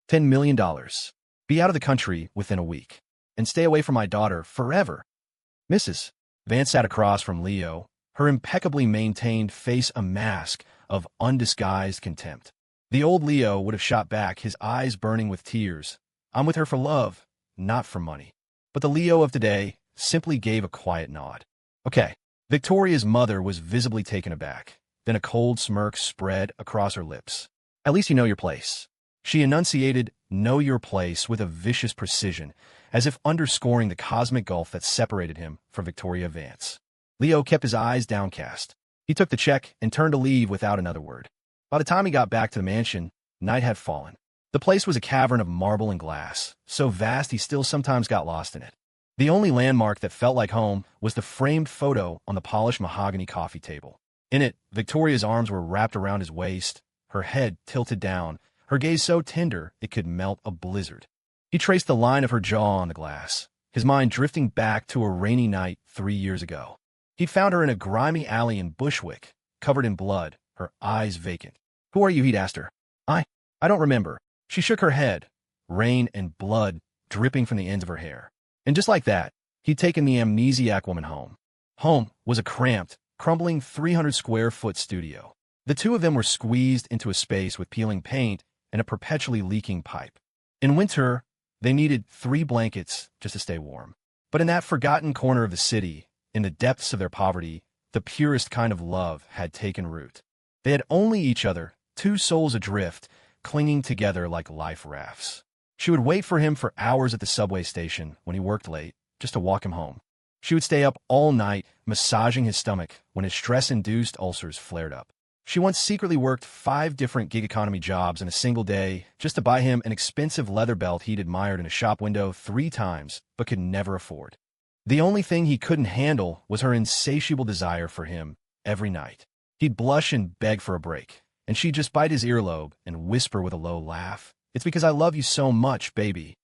$10 million. Be out of the country within a week. And stay away from my daughter forever. Mrs. Vance sat across from Leo, her impeccably maintained face a mask of undisguised contempt. The old Leo would have shot back, his eyes burning with tears. I'm with her for love, not for money. But the Leo of today simply gave a quiet nod. Okay. Victoria's mother was visibly taken aback. Then a cold smirk spread across her lips. At least you know your place. She enunciated, know your place, with a vicious precision, as if underscoring the cosmic gulf that separated him from Victoria Vance. Leo kept his eyes downcast. He took the check and turned to leave without another word. By the time he got back to the mansion, night had fallen. The place was a cavern of marble and glass, so vast he still sometimes got lost in it. The only landmark that felt like home was the framed photo on the polished mahogany coffee table. In it, Victoria's arms were wrapped around his waist, her head tilted down, her gaze so tender it could melt a blizzard. He traced the line of her jaw on the glass, his mind drifting back to a rainy night 3 years ago. He'd found her in a grimy alley in Bushwick, covered in blood, her eyes vacant. Who are you? He'd asked her. I don't remember. She shook her head, rain and blood dripping from the ends of her hair. And just like that, he'd taken the amnesiac woman home. Home was a cramped, crumbling 300-square-foot studio. The two of them were squeezed into a space with peeling paint and a perpetually leaking pipe. In winter, they needed 3 blankets just to stay warm. But in that forgotten corner of the city, in the depths of their poverty, the purest kind of love had taken root. They had only each other, 2 souls adrift, clinging together like life rafts. She would wait for him for hours at the subway station when he worked late, just to walk him home. She would stay up all night, massaging his stomach when his stress-induced ulcers flared up. She once secretly worked 5 different gig economy jobs in a single day just to buy him an expensive leather belt he'd admired in a shop window 3 times but could never afford. The only thing he couldn't handle was her insatiable desire for him every night. He'd blush and beg for a break, and she'd just bite his earlobe and whisper with a low laugh, "It's because I love you so much, baby."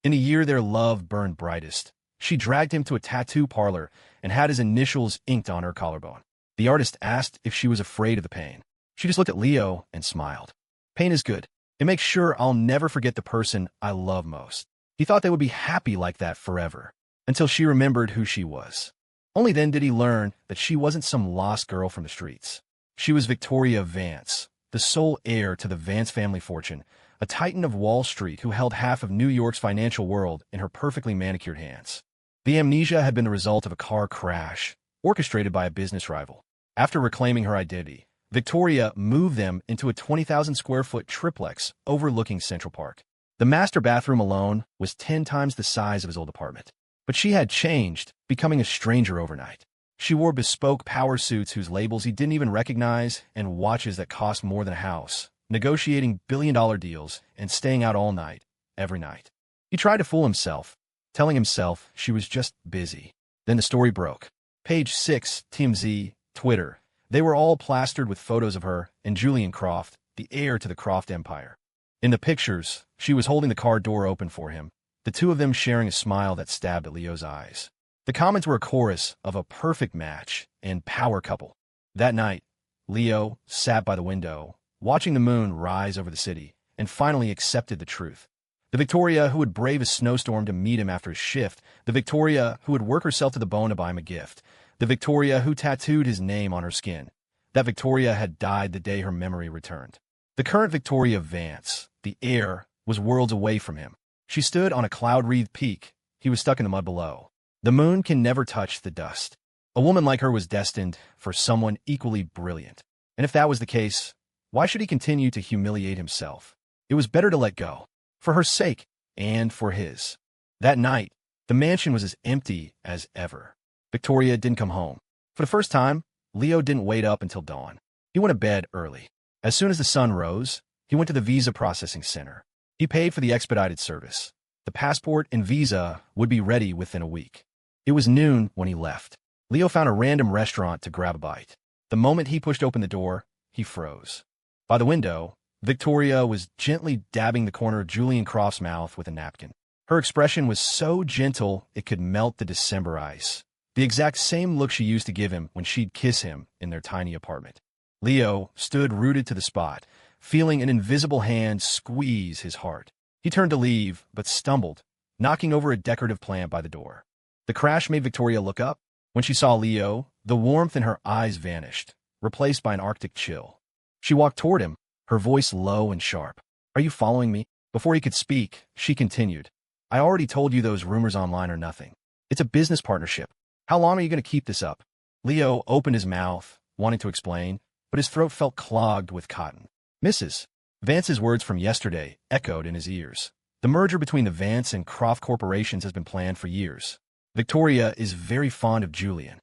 In the year their love burned brightest, she dragged him to a tattoo parlor and had his initials inked on her collarbone. The artist asked if she was afraid of the pain. She just looked at Leo and smiled. Pain is good. It makes sure I'll never forget the person I love most. He thought they would be happy like that forever, until she remembered who she was. Only then did he learn that she wasn't some lost girl from the streets. She was Victoria Vance, the sole heir to the Vance family fortune, a titan of Wall Street who held half of New York's financial world in her perfectly manicured hands. The amnesia had been the result of a car crash, orchestrated by a business rival. After reclaiming her identity, Victoria moved them into a 20,000-square-foot triplex overlooking Central Park. The master bathroom alone was 10 times the size of his old apartment. But she had changed, becoming a stranger overnight. She wore bespoke power suits whose labels he didn't even recognize and watches that cost more than a house, negotiating billion-dollar deals and staying out all night, every night. He tried to fool himself, telling himself she was just busy. Then the story broke. Page 6, TMZ, Twitter. They were all plastered with photos of her and Julian Croft, the heir to the Croft empire. In the pictures, she was holding the car door open for him, the two of them sharing a smile that stabbed at Leo's eyes. The comments were a chorus of a perfect match and power couple. That night, Leo sat by the window, watching the moon rise over the city, and finally accepted the truth. The Victoria who would brave a snowstorm to meet him after his shift, the Victoria who would work herself to the bone to buy him a gift, the Victoria who tattooed his name on her skin. That Victoria had died the day her memory returned. The current Victoria Vance, the heir, was worlds away from him. She stood on a cloud-wreathed peak. He was stuck in the mud below. The moon can never touch the dust. A woman like her was destined for someone equally brilliant. And if that was the case, why should he continue to humiliate himself? It was better to let go, for her sake and for his. That night, the mansion was as empty as ever. Victoria didn't come home. For the first time, Leo didn't wait up until dawn. He went to bed early. As soon as the sun rose, he went to the visa processing center. He paid for the expedited service. The passport and visa would be ready within a week. It was noon when he left. Leo found a random restaurant to grab a bite. The moment he pushed open the door, he froze. By the window, Victoria was gently dabbing the corner of Julian Croft's mouth with a napkin. Her expression was so gentle it could melt the December ice. The exact same look she used to give him when she'd kiss him in their tiny apartment. Leo stood rooted to the spot, feeling an invisible hand squeeze his heart. He turned to leave, but stumbled, knocking over a decorative plant by the door. The crash made Victoria look up. When she saw Leo, the warmth in her eyes vanished, replaced by an arctic chill. She walked toward him, her voice low and sharp. "Are you following me?" Before he could speak, she continued, "I already told you those rumors online are nothing. It's a business partnership. How long are you going to keep this up?" Leo opened his mouth, wanting to explain, but his throat felt clogged with cotton. Mrs. Vance's words from yesterday echoed in his ears. The merger between the Vance and Croft corporations has been planned for years. Victoria is very fond of Julian.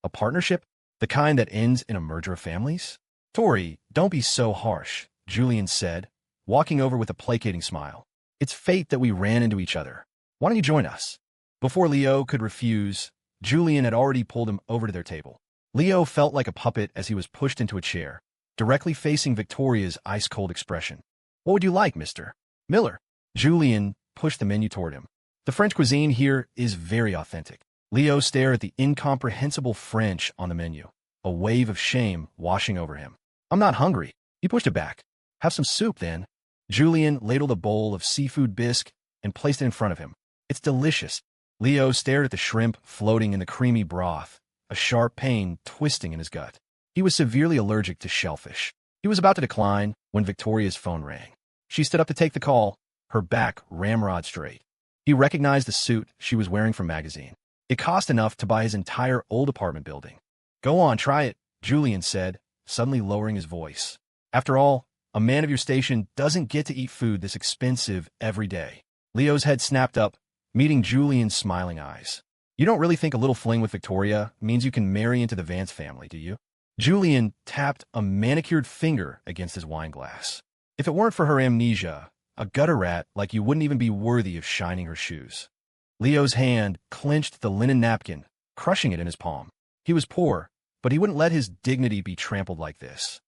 A partnership? The kind that ends in a merger of families? "Tori, don't be so harsh," Julian said, walking over with a placating smile. "It's fate that we ran into each other. Why don't you join us?" Before Leo could refuse, Julian had already pulled him over to their table. Leo felt like a puppet as he was pushed into a chair, directly facing Victoria's ice-cold expression. "What would you like, Mr. Miller?" Julian pushed the menu toward him. "The French cuisine here is very authentic." Leo stared at the incomprehensible French on the menu, a wave of shame washing over him. "I'm not hungry." He pushed it back. "Have some soup, then." Julian ladled a bowl of seafood bisque and placed it in front of him. "It's delicious." Leo stared at the shrimp floating in the creamy broth, a sharp pain twisting in his gut. He was severely allergic to shellfish. He was about to decline when Victoria's phone rang. She stood up to take the call, her back ramrod straight. He recognized the suit she was wearing from magazine. It cost enough to buy his entire old apartment building. "Go on, try it," Julian said, suddenly lowering his voice. "After all, a man of your station doesn't get to eat food this expensive every day." Leo's head snapped up, meeting Julian's smiling eyes. "You don't really think a little fling with Victoria means you can marry into the Vance family, do you?" Julian tapped a manicured finger against his wine glass. "If it weren't for her amnesia, a gutter rat like you wouldn't even be worthy of shining her shoes." Leo's hand clenched the linen napkin, crushing it in his palm. He was poor, but he wouldn't let his dignity be trampled like this.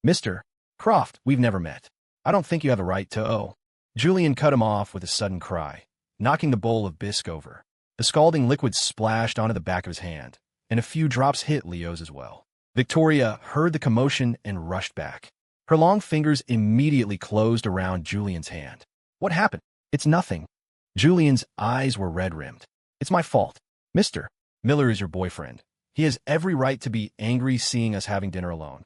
"Mr. Croft, we've never met. I don't think you have a right to owe." Julian cut him off with a sudden cry, knocking the bowl of bisque over. The scalding liquid splashed onto the back of his hand, and a few drops hit Leo's as well. Victoria heard the commotion and rushed back. Her long fingers immediately closed around Julian's hand. "What happened?" "It's nothing." Julian's eyes were red-rimmed. "It's my fault. Mr. Miller is your boyfriend. He has every right to be angry seeing us having dinner alone."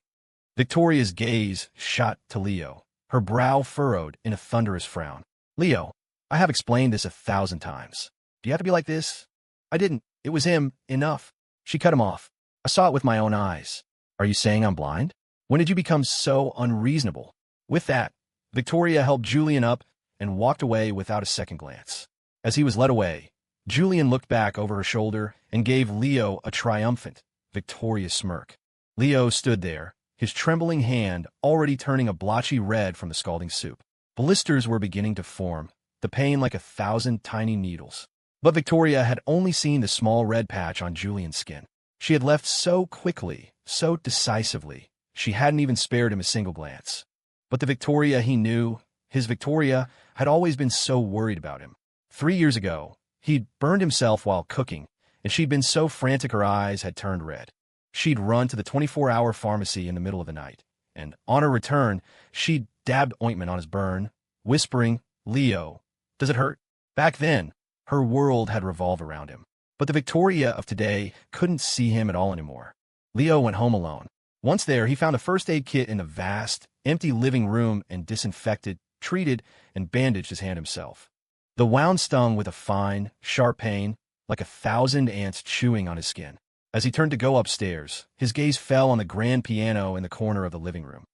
Victoria's gaze shot to Leo, her brow furrowed in a thunderous frown. "Leo, I have explained this 1,000 times. Do you have to be like this?" "I didn't. It was him. Enough." She cut him off. "I saw it with my own eyes." "Are you saying I'm blind? When did you become so unreasonable?" With that, Victoria helped Julian up and walked away without a second glance. As he was led away, Julian looked back over her shoulder and gave Leo a triumphant, victorious smirk. Leo stood there, his trembling hand already turning a blotchy red from the scalding soup. Blisters were beginning to form, the pain like 1,000 tiny needles. But Victoria had only seen the small red patch on Julian's skin. She had left so quickly, so decisively, she hadn't even spared him a single glance. But the Victoria he knew, his Victoria, had always been so worried about him. 3 years ago, he'd burned himself while cooking, and she'd been so frantic her eyes had turned red. She'd run to the 24-hour pharmacy in the middle of the night, and on her return, she'd dabbed ointment on his burn, whispering, "Leo, does it hurt?" Back then, her world had revolved around him. But the Victoria of today couldn't see him at all anymore. Leo went home alone. Once there, he found a first aid kit in the vast, empty living room and disinfected, treated, and bandaged his hand himself. The wound stung with a fine, sharp pain, like 1,000 ants chewing on his skin. As he turned to go upstairs, his gaze fell on the grand piano in the corner of the living room.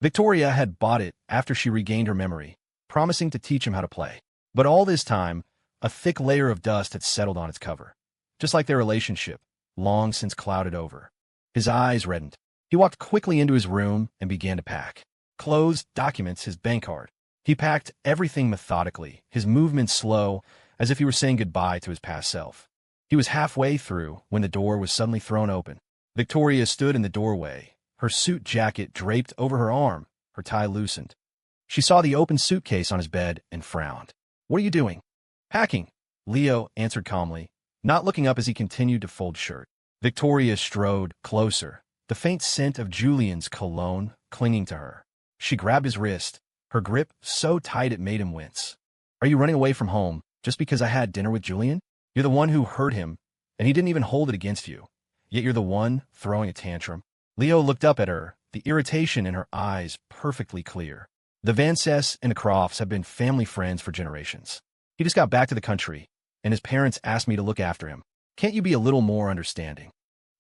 Victoria had bought it after she regained her memory, promising to teach him how to play. But all this time, a thick layer of dust had settled on its cover, just like their relationship, long since clouded over. His eyes reddened. He walked quickly into his room and began to pack. Clothes, documents, his bank card. He packed everything methodically, his movements slow, as if he were saying goodbye to his past self. He was halfway through when the door was suddenly thrown open. Victoria stood in the doorway, her suit jacket draped over her arm, her tie loosened. She saw the open suitcase on his bed and frowned. "What are you doing?" "Packing," Leo answered calmly, not looking up as he continued to fold shirt. Victoria strode closer, the faint scent of Julian's cologne clinging to her. She grabbed his wrist, her grip so tight it made him wince. Are you running away from home just because I had dinner with Julian? You're the one who hurt him, and he didn't even hold it against you. Yet you're the one throwing a tantrum. Leo looked up at her, the irritation in her eyes perfectly clear. The Vances and the Crofts have been family friends for generations. He just got back to the country, and his parents asked me to look after him. Can't you be a little more understanding?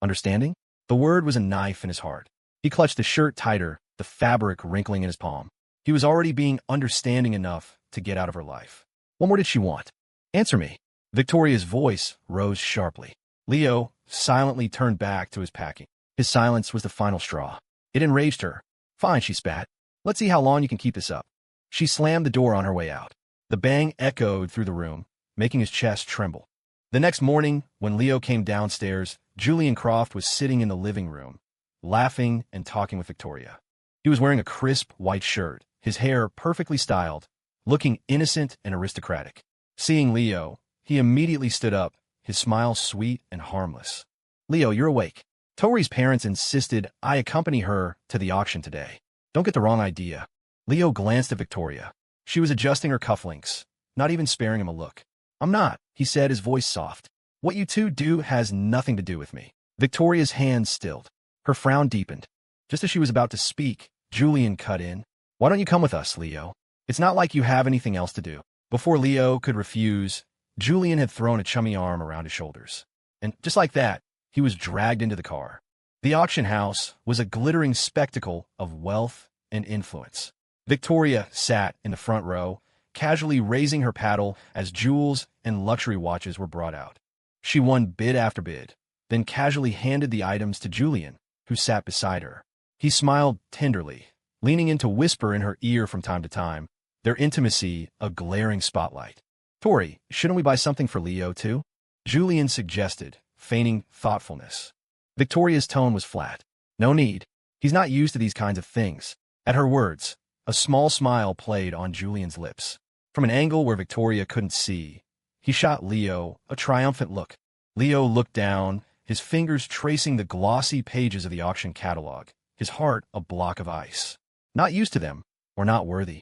Understanding? The word was a knife in his heart. He clutched the shirt tighter, the fabric wrinkling in his palm. He was already being understanding enough to get out of her life. What more did she want? Answer me. Victoria's voice rose sharply. Leo silently turned back to his packing. His silence was the final straw. It enraged her. Fine, she spat. Let's see how long you can keep this up. She slammed the door on her way out. The bang echoed through the room, making his chest tremble. The next morning, when Leo came downstairs, Julian Croft was sitting in the living room, laughing and talking with Victoria. He was wearing a crisp white shirt, his hair perfectly styled, looking innocent and aristocratic. Seeing Leo, he immediately stood up, his smile sweet and harmless. Leo, you're awake. Tori's parents insisted I accompany her to the auction today. Don't get the wrong idea. Leo glanced at Victoria. She was adjusting her cufflinks, not even sparing him a look. I'm not, he said, his voice soft. What you two do has nothing to do with me. Victoria's hands stilled. Her frown deepened. Just as she was about to speak, Julian cut in. Why don't you come with us, Leo? It's not like you have anything else to do. Before Leo could refuse, Julian had thrown a chummy arm around his shoulders. And just like that, he was dragged into the car. The auction house was a glittering spectacle of wealth and influence. Victoria sat in the front row, casually raising her paddle as jewels and luxury watches were brought out. She won bid after bid, then casually handed the items to Julian, who sat beside her. He smiled tenderly, leaning in to whisper in her ear from time to time, their intimacy a glaring spotlight. Tori, shouldn't we buy something for Leo, too? Julian suggested, feigning thoughtfulness. Victoria's tone was flat. No need. He's not used to these kinds of things. At her words, a small smile played on Julian's lips. From an angle where Victoria couldn't see, he shot Leo a triumphant look. Leo looked down, his fingers tracing the glossy pages of the auction catalog, his heart a block of ice. Not used to them, or not worthy.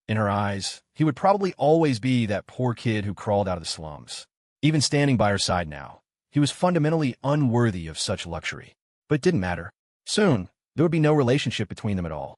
In her eyes, he would probably always be that poor kid who crawled out of the slums. Even standing by her side now, he was fundamentally unworthy of such luxury. But it didn't matter. Soon, there would be no relationship between them at all.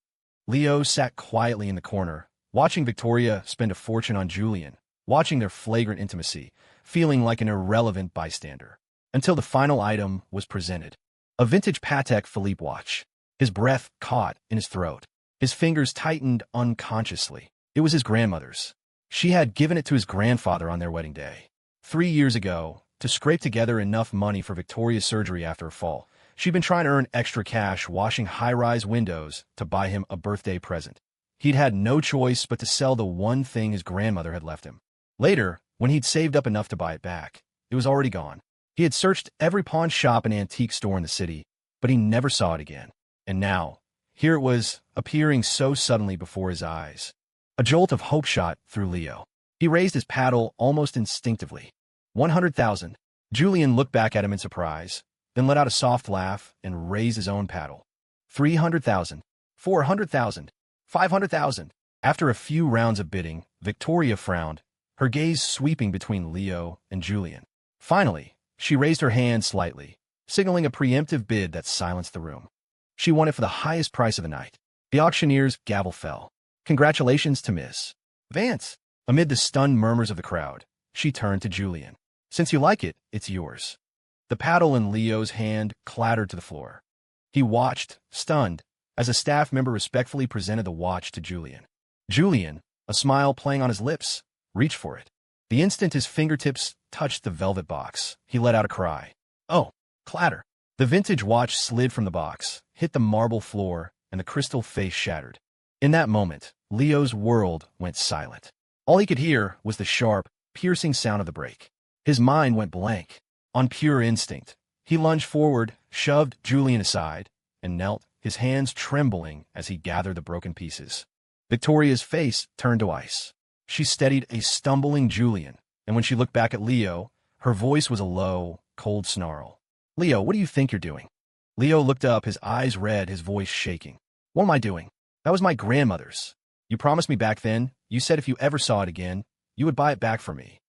Leo sat quietly in the corner, watching Victoria spend a fortune on Julian, watching their flagrant intimacy, feeling like an irrelevant bystander. Until the final item was presented. A vintage Patek Philippe watch. His breath caught in his throat. His fingers tightened unconsciously. It was his grandmother's. She had given it to his grandfather on their wedding day. 3 years ago, to scrape together enough money for Victoria's surgery after her fall, she'd been trying to earn extra cash washing high-rise windows to buy him a birthday present. He'd had no choice but to sell the one thing his grandmother had left him. Later, when he'd saved up enough to buy it back, it was already gone. He had searched every pawn shop and antique store in the city, but he never saw it again. And now, here it was, appearing so suddenly before his eyes. A jolt of hope shot through Leo. He raised his paddle almost instinctively. 100,000. Julian looked back at him in surprise, then let out a soft laugh and raised his own paddle. 300,000. 400,000. 500,000. After a few rounds of bidding, Victoria frowned, her gaze sweeping between Leo and Julian. Finally, she raised her hand slightly, signaling a preemptive bid that silenced the room. She won it for the highest price of the night. The auctioneer's gavel fell. Congratulations to Miss Vance. Amid the stunned murmurs of the crowd, she turned to Julian. Since you like it, it's yours. The paddle in Leo's hand clattered to the floor. He watched, stunned, as a staff member respectfully presented the watch to Julian. Julian, a smile playing on his lips, reached for it. The instant his fingertips touched the velvet box, he let out a cry. Oh, clatter. The vintage watch slid from the box, hit the marble floor, and the crystal face shattered. In that moment, Leo's world went silent. All he could hear was the sharp, piercing sound of the break. His mind went blank. On pure instinct, he lunged forward, shoved Julian aside, and knelt, his hands trembling as he gathered the broken pieces. Victoria's face turned to ice. She steadied a stumbling Julian, and when she looked back at Leo, her voice was a low, cold snarl. Leo, what do you think you're doing? Leo looked up, his eyes red, his voice shaking. What am I doing? That was my grandmother's. You promised me back then, you said if you ever saw it again, you would buy it back for me.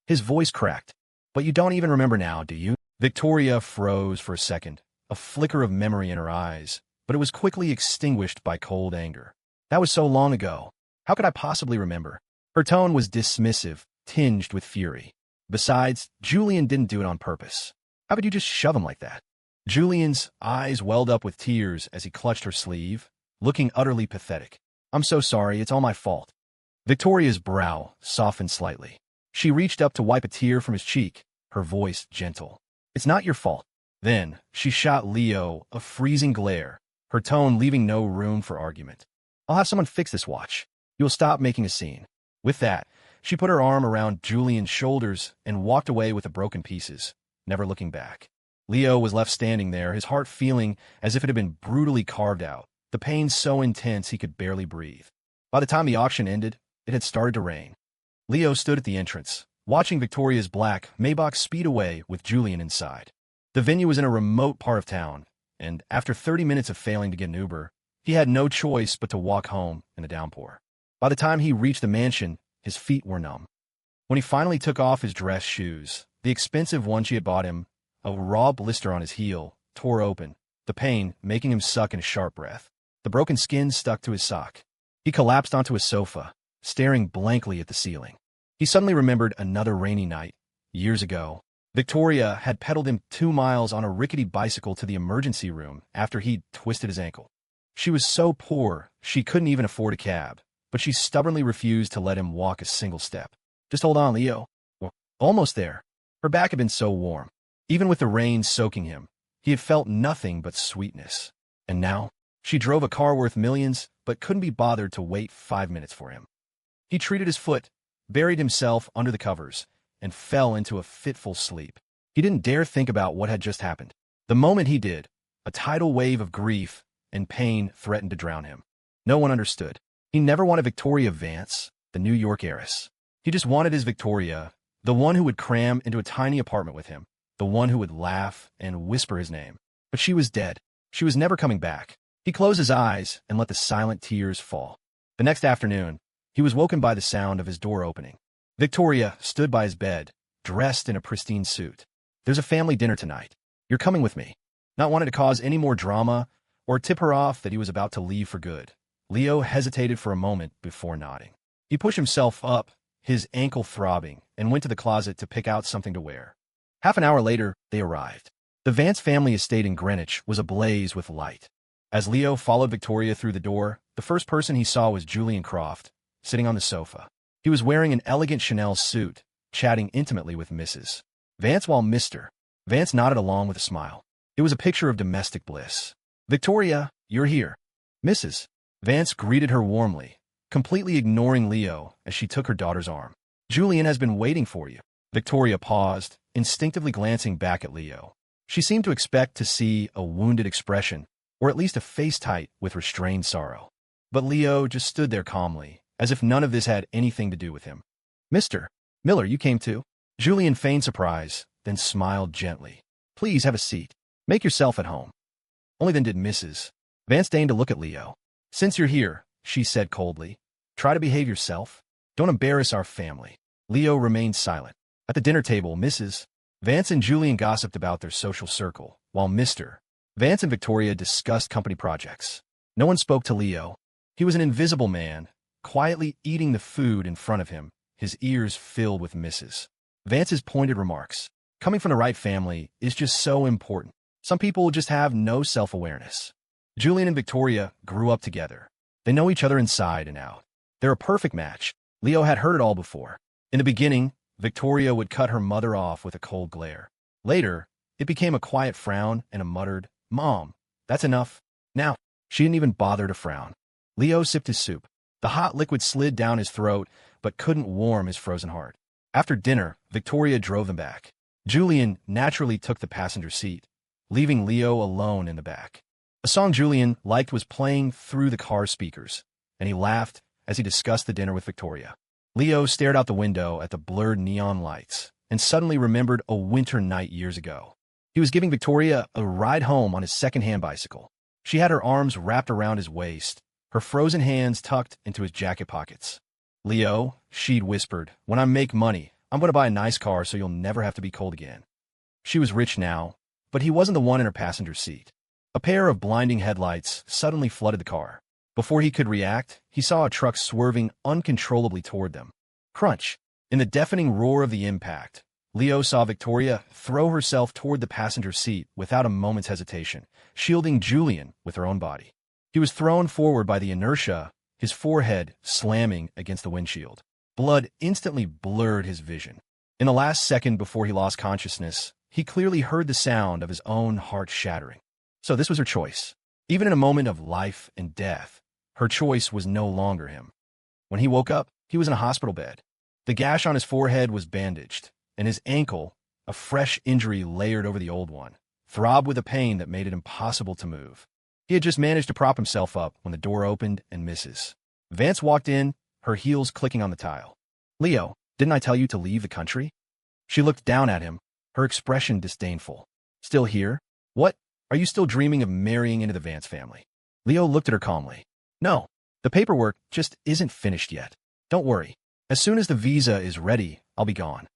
His voice cracked. But you don't even remember now, do you? Victoria froze for a second, a flicker of memory in her eyes, but it was quickly extinguished by cold anger. That was so long ago. How could I possibly remember? Her tone was dismissive, tinged with fury. Besides, Julian didn't do it on purpose. How could you just shove him like that? Julian's eyes welled up with tears as he clutched her sleeve, looking utterly pathetic. I'm so sorry, it's all my fault. Victoria's brow softened slightly. She reached up to wipe a tear from his cheek, her voice gentle. It's not your fault. Then, she shot Leo a freezing glare, her tone leaving no room for argument. I'll have someone fix this watch. You'll stop making a scene. With that, she put her arm around Julian's shoulders and walked away with the broken pieces, never looking back. Leo was left standing there, his heart feeling as if it had been brutally carved out, the pain so intense he could barely breathe. By the time the auction ended, it had started to rain. Leo stood at the entrance, watching Victoria's black Maybach speed away with Julian inside. The venue was in a remote part of town, and after 30 minutes of failing to get an Uber, he had no choice but to walk home in the downpour. By the time he reached the mansion, his feet were numb. When he finally took off his dress shoes, the expensive one she had bought him, a raw blister on his heel, tore open, the pain making him suck in a sharp breath. The broken skin stuck to his sock. He collapsed onto a sofa, staring blankly at the ceiling. He suddenly remembered another rainy night, years ago. Victoria had pedaled him 2 miles on a rickety bicycle to the emergency room after he'd twisted his ankle. She was so poor, she couldn't even afford a cab, but she stubbornly refused to let him walk a single step. Just hold on, Leo. We're almost there. Her back had been so warm. Even with the rain soaking him, he had felt nothing but sweetness. And now, she drove a car worth millions, but couldn't be bothered to wait 5 minutes for him. He treated his foot, buried himself under the covers, and fell into a fitful sleep. He didn't dare think about what had just happened. The moment he did, a tidal wave of grief and pain threatened to drown him. No one understood. He never wanted Victoria Vance, the New York heiress. He just wanted his Victoria, the one who would cram into a tiny apartment with him, the one who would laugh and whisper his name. But she was dead. She was never coming back. He closed his eyes and let the silent tears fall. The next afternoon, he was woken by the sound of his door opening. Victoria stood by his bed, dressed in a pristine suit. There's a family dinner tonight. You're coming with me. Not wanting to cause any more drama or tip her off that he was about to leave for good, Leo hesitated for a moment before nodding. He pushed himself up, his ankle throbbing, and went to the closet to pick out something to wear. Half an hour later, they arrived. The Vance family estate in Greenwich was ablaze with light. As Leo followed Victoria through the door, the first person he saw was Julian Croft, sitting on the sofa. He was wearing an elegant Chanel suit, chatting intimately with Mrs. Vance while Mr. Vance nodded along with a smile. It was a picture of domestic bliss. Victoria, you're here. Mrs. Vance greeted her warmly, completely ignoring Leo as she took her daughter's arm. Julian has been waiting for you. Victoria paused, instinctively glancing back at Leo. She seemed to expect to see a wounded expression, or at least a face tight with restrained sorrow. But Leo just stood there calmly, as if none of this had anything to do with him. Mr. Miller, you came too? Julian feigned surprise, then smiled gently. Please have a seat. Make yourself at home. Only then did Mrs. Vance deign to look at Leo. Since you're here, she said coldly, try to behave yourself. Don't embarrass our family. Leo remained silent. At the dinner table, Mrs. Vance and Julian gossiped about their social circle, while Mr. Vance and Victoria discussed company projects. No one spoke to Leo. He was an invisible man, quietly eating the food in front of him, his ears filled with Mrs. Vance's pointed remarks. Coming from the right family is just so important. Some people just have no self-awareness. Julian and Victoria grew up together. They know each other inside and out. They're a perfect match. Leo had heard it all before. In the beginning, Victoria would cut her mother off with a cold glare. Later, it became a quiet frown and a muttered, Mom, that's enough. Now, she didn't even bother to frown. Leo sipped his soup. The hot liquid slid down his throat, but couldn't warm his frozen heart. After dinner, Victoria drove them back. Julian naturally took the passenger seat, leaving Leo alone in the back. A song Julian liked was playing through the car speakers, and he laughed as he discussed the dinner with Victoria. Leo stared out the window at the blurred neon lights and suddenly remembered a winter night years ago. He was giving Victoria a ride home on his second-hand bicycle. She had her arms wrapped around his waist, her frozen hands tucked into his jacket pockets. Leo, she'd whispered, when I make money, I'm going to buy a nice car so you'll never have to be cold again. She was rich now, but he wasn't the one in her passenger seat. A pair of blinding headlights suddenly flooded the car. Before he could react, he saw a truck swerving uncontrollably toward them. Crunch! In the deafening roar of the impact, Leo saw Victoria throw herself toward the passenger seat without a moment's hesitation, shielding Julian with her own body. He was thrown forward by the inertia, his forehead slamming against the windshield. Blood instantly blurred his vision. In the last second before he lost consciousness, he clearly heard the sound of his own heart shattering. So this was her choice. Even in a moment of life and death, her choice was no longer him. When he woke up, he was in a hospital bed. The gash on his forehead was bandaged, and his ankle, a fresh injury layered over the old one, throbbed with a pain that made it impossible to move. He had just managed to prop himself up when the door opened and Mrs. Vance walked in, her heels clicking on the tile. "Leo, didn't I tell you to leave the country?" She looked down at him, her expression disdainful. "Still here? What? Are you still dreaming of marrying into the Vance family?" Leo looked at her calmly. "No, the paperwork just isn't finished yet. Don't worry. As soon as the visa is ready, I'll be gone."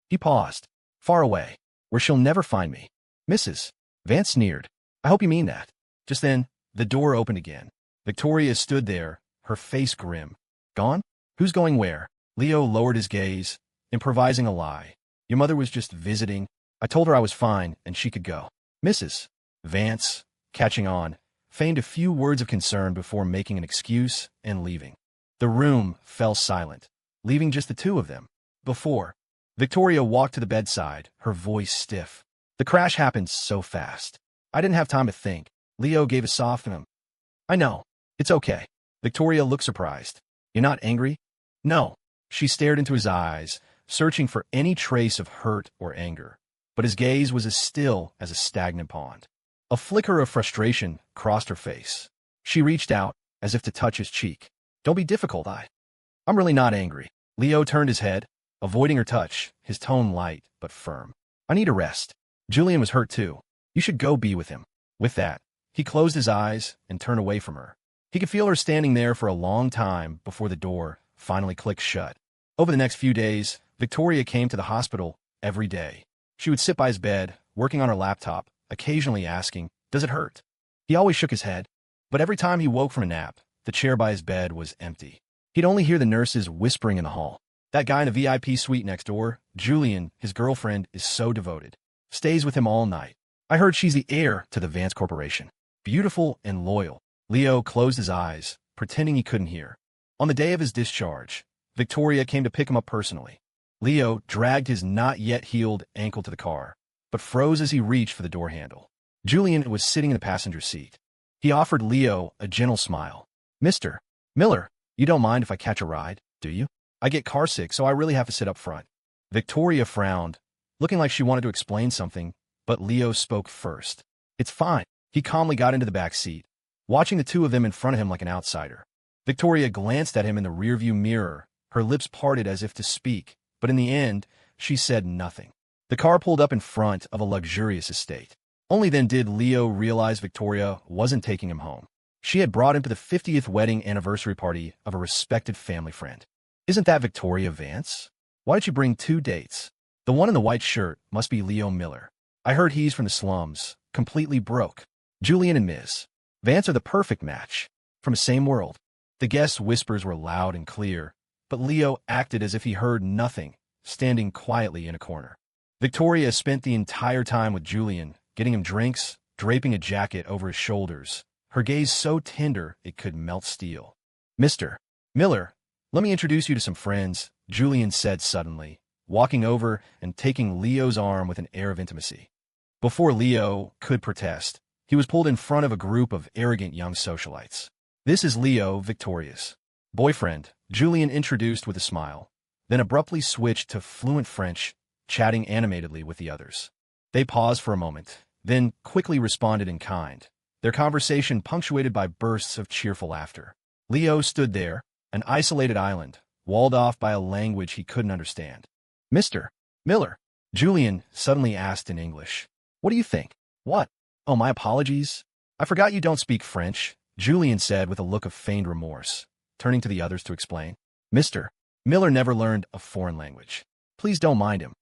He paused, far away, where she'll never find me. Mrs. Vance sneered. "I hope you mean that." Just then, the door opened again. Victoria stood there, her face grim. "Gone? Who's going where?" Leo lowered his gaze, improvising a lie. "Your mother was just visiting. I told her I was fine and she could go." Mrs. Vance, catching on, feigned a few words of concern before making an excuse and leaving. The room fell silent, leaving just the two of them. Victoria walked to the bedside, her voice stiff. "The crash happened so fast. I didn't have time to think." Leo gave a soft "I know. It's okay." Victoria looked surprised. "You're not angry?" "No." She stared into his eyes, searching for any trace of hurt or anger. But his gaze was as still as a stagnant pond. A flicker of frustration crossed her face. She reached out, as if to touch his cheek. "Don't be difficult, I'm really not angry." Leo turned his head, avoiding her touch, his tone light but firm. "I need a rest. Julian was hurt too. You should go be with him." With that, he closed his eyes and turned away from her. He could feel her standing there for a long time before the door finally clicked shut. Over the next few days, Victoria came to the hospital every day. She would sit by his bed, working on her laptop, occasionally asking, "Does it hurt?" He always shook his head, but every time he woke from a nap, the chair by his bed was empty. He'd only hear the nurses whispering in the hall. "That guy in the VIP suite next door, Julian, his girlfriend, is so devoted. Stays with him all night. I heard she's the heir to the Vance Corporation. Beautiful and loyal." Leo closed his eyes, pretending he couldn't hear. On the day of his discharge, Victoria came to pick him up personally. Leo dragged his not-yet-healed ankle to the car, but froze as he reached for the door handle. Julian was sitting in the passenger seat. He offered Leo a gentle smile. "Mr. Miller, you don't mind if I catch a ride, do you? I get carsick, so I really have to sit up front." Victoria frowned, looking like she wanted to explain something, but Leo spoke first. "It's fine." He calmly got into the back seat, watching the two of them in front of him like an outsider. Victoria glanced at him in the rearview mirror, her lips parted as if to speak, but in the end, she said nothing. The car pulled up in front of a luxurious estate. Only then did Leo realize Victoria wasn't taking him home. She had brought him to the 50th wedding anniversary party of a respected family friend. "Isn't that Victoria Vance? Why did you bring two dates? The one in the white shirt must be Leo Miller. I heard he's from the slums, completely broke. Julian and Ms. Vance are the perfect match. From the same world." The guests' whispers were loud and clear, but Leo acted as if he heard nothing, standing quietly in a corner. Victoria spent the entire time with Julian, getting him drinks, draping a jacket over his shoulders, her gaze so tender it could melt steel. "Mr. Miller, let me introduce you to some friends," Julian said suddenly, walking over and taking Leo's arm with an air of intimacy. Before Leo could protest, he was pulled in front of a group of arrogant young socialites. "This is Leo, Victoria's boyfriend," Julian introduced with a smile, then abruptly switched to fluent French, chatting animatedly with the others. They paused for a moment, then quickly responded in kind, their conversation punctuated by bursts of cheerful laughter. Leo stood there, an isolated island, walled off by a language he couldn't understand. "Mr. Miller," Julian suddenly asked in English, "what do you think?" "What? Oh, my apologies. I forgot you don't speak French," Julian said with a look of feigned remorse, turning to the others to explain. "Mr. Miller never learned a foreign language. Please don't mind him.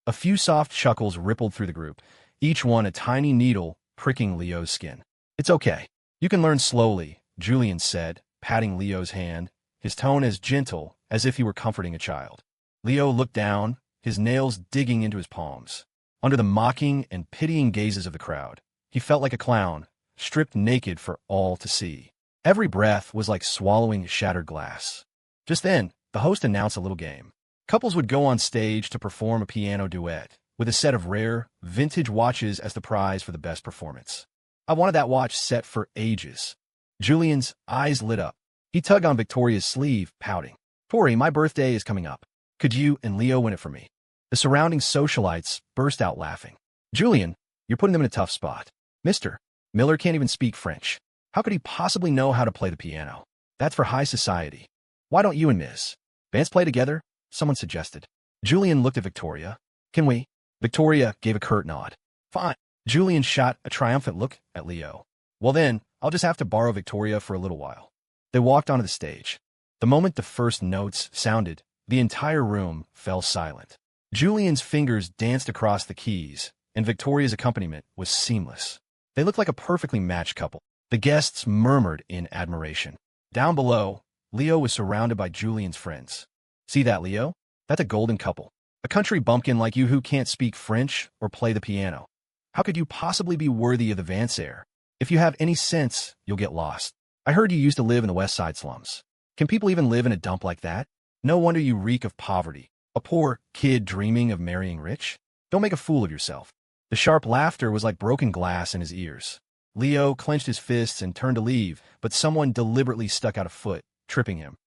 A few soft chuckles rippled through the group, each one a tiny needle pricking Leo's skin. It's okay. You can learn slowly, Julian said, patting Leo's hand, his tone as gentle as if he were comforting a child. Leo looked down, his nails digging into his palms. Under the mocking and pitying gazes of the crowd, he felt like a clown, stripped naked for all to see. Every breath was like swallowing shattered glass. Just then, the host announced a little game. Couples would go on stage to perform a piano duet, with a set of rare, vintage watches as the prize for the best performance. I wanted that watch set for ages. Julian's eyes lit up. He tugged on Victoria's sleeve, pouting. Tori, my birthday is coming up. Could you and Leo win it for me? The surrounding socialites burst out laughing. Julian, you're putting them in a tough spot. Mr. Miller can't even speak French. How could he possibly know how to play the piano? That's for high society. Why don't you and Ms. Vance play together? Someone suggested. Julian looked at Victoria. Can we? Victoria gave a curt nod. Fine. Julian shot a triumphant look at Leo. Well then, I'll just have to borrow Victoria for a little while. They walked onto the stage. The moment the first notes sounded, the entire room fell silent. Julian's fingers danced across the keys, and Victoria's accompaniment was seamless. They looked like a perfectly matched couple. The guests murmured in admiration. Down below, Leo was surrounded by Julian's friends. See that, Leo? That's a golden couple. A country bumpkin like you who can't speak French or play the piano. How could you possibly be worthy of the Vance heir? If you have any sense, you'll get lost. I heard you used to live in the West Side slums. Can people even live in a dump like that? No wonder you reek of poverty. A poor kid dreaming of marrying rich? Don't make a fool of yourself. The sharp laughter was like broken glass in his ears. Leo clenched his fists and turned to leave, but someone deliberately stuck out a foot, tripping him.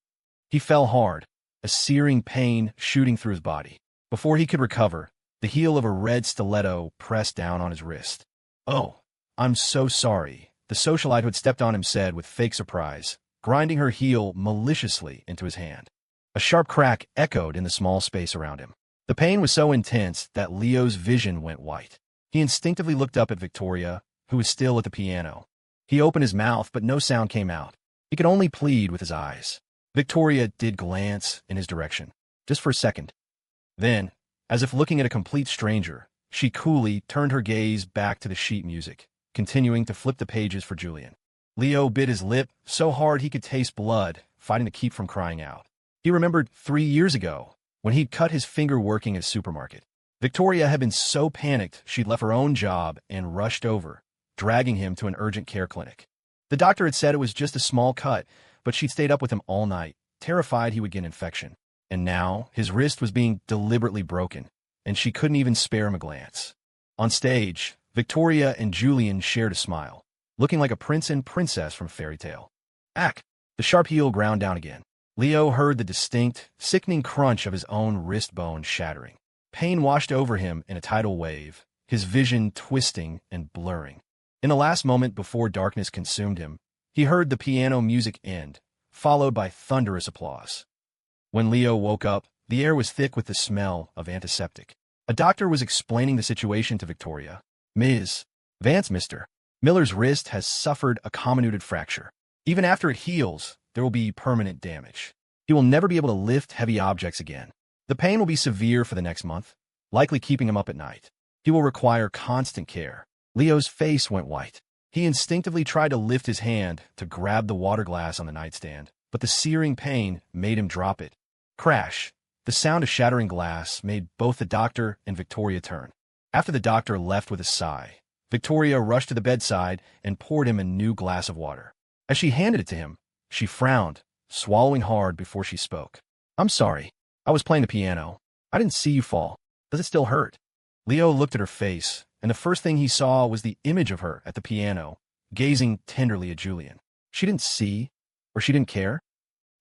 He fell hard, a searing pain shooting through his body. Before he could recover, the heel of a red stiletto pressed down on his wrist. Oh, I'm so sorry, the socialite who had stepped on him said with fake surprise, grinding her heel maliciously into his hand. A sharp crack echoed in the small space around him. The pain was so intense that Leo's vision went white. He instinctively looked up at Victoria, who was still at the piano. He opened his mouth, but no sound came out. He could only plead with his eyes. Victoria did glance in his direction, just for a second. Then, as if looking at a complete stranger, she coolly turned her gaze back to the sheet music, continuing to flip the pages for Julian. Leo bit his lip so hard he could taste blood, fighting to keep from crying out. He remembered 3 years ago, when he'd cut his finger working at a supermarket. Victoria had been so panicked she'd left her own job and rushed over, dragging him to an urgent care clinic. The doctor had said it was just a small cut, but she'd stayed up with him all night, terrified he would get an infection. And now, his wrist was being deliberately broken, and she couldn't even spare him a glance. On stage, Victoria and Julian shared a smile, looking like a prince and princess from a fairy tale. Ack! The sharp heel ground down again. Leo heard the distinct, sickening crunch of his own wrist bone shattering. Pain washed over him in a tidal wave, his vision twisting and blurring. In the last moment before darkness consumed him, he heard the piano music end, followed by thunderous applause. When Leo woke up, the air was thick with the smell of antiseptic. A doctor was explaining the situation to Victoria. Ms. Vance, Mr. Miller's wrist has suffered a comminuted fracture. Even after it heals, there will be permanent damage. He will never be able to lift heavy objects again. The pain will be severe for the next month, likely keeping him up at night. He will require constant care. Leo's face went white. He instinctively tried to lift his hand to grab the water glass on the nightstand, but the searing pain made him drop it. Crash! The sound of shattering glass made both the doctor and Victoria turn. After the doctor left with a sigh, Victoria rushed to the bedside and poured him a new glass of water. As she handed it to him, she frowned, swallowing hard before she spoke. I'm sorry. I was playing the piano. I didn't see you fall. Does it still hurt? Leo looked at her face, and the first thing he saw was the image of her at the piano, gazing tenderly at Julian. She didn't see, or she didn't care.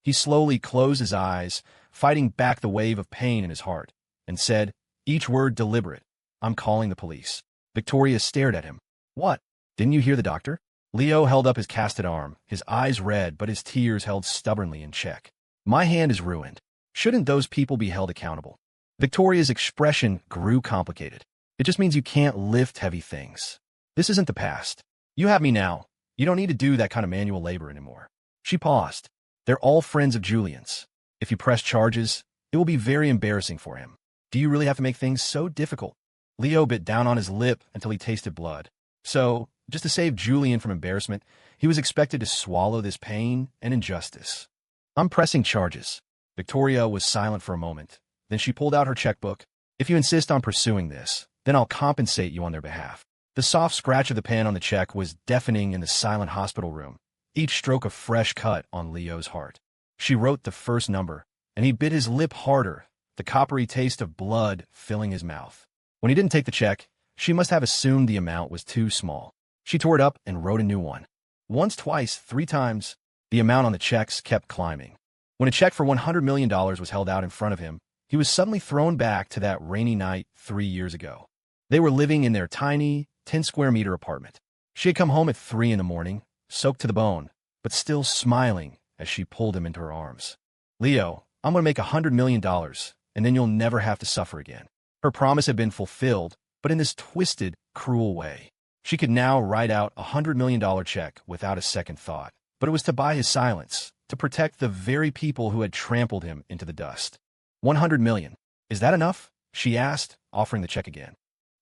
He slowly closed his eyes, fighting back the wave of pain in his heart, and said, each word deliberate, I'm calling the police. Victoria stared at him. What? Didn't you hear the doctor? Leo held up his casted arm, his eyes red but his tears held stubbornly in check. My hand is ruined. Shouldn't those people be held accountable? Victoria's expression grew complicated. It just means you can't lift heavy things. This isn't the past. You have me now. You don't need to do that kind of manual labor anymore. She paused. They're all friends of Julian's. If you press charges, it will be very embarrassing for him. Do you really have to make things so difficult? Leo bit down on his lip until he tasted blood. So, just to save Julian from embarrassment, he was expected to swallow this pain and injustice. I'm pressing charges. Victoria was silent for a moment. Then she pulled out her checkbook. If you insist on pursuing this, then I'll compensate you on their behalf. The soft scratch of the pen on the check was deafening in the silent hospital room, each stroke a fresh cut on Leo's heart. She wrote the first number, and he bit his lip harder, the coppery taste of blood filling his mouth. When he didn't take the check, she must have assumed the amount was too small. She tore it up and wrote a new one. Once, twice, 3 times, the amount on the checks kept climbing. When a check for $100 million was held out in front of him, he was suddenly thrown back to that rainy night 3 years ago. They were living in their tiny, 10-square-meter apartment. She had come home at 3 in the morning, soaked to the bone, but still smiling as she pulled him into her arms. Leo, I'm going to make $100 million, and then you'll never have to suffer again. Her promise had been fulfilled, but in this twisted, cruel way. She could now write out a $100 million check without a second thought, but it was to buy his silence, to protect the very people who had trampled him into the dust. $100 million. Is that enough? She asked, offering the check again.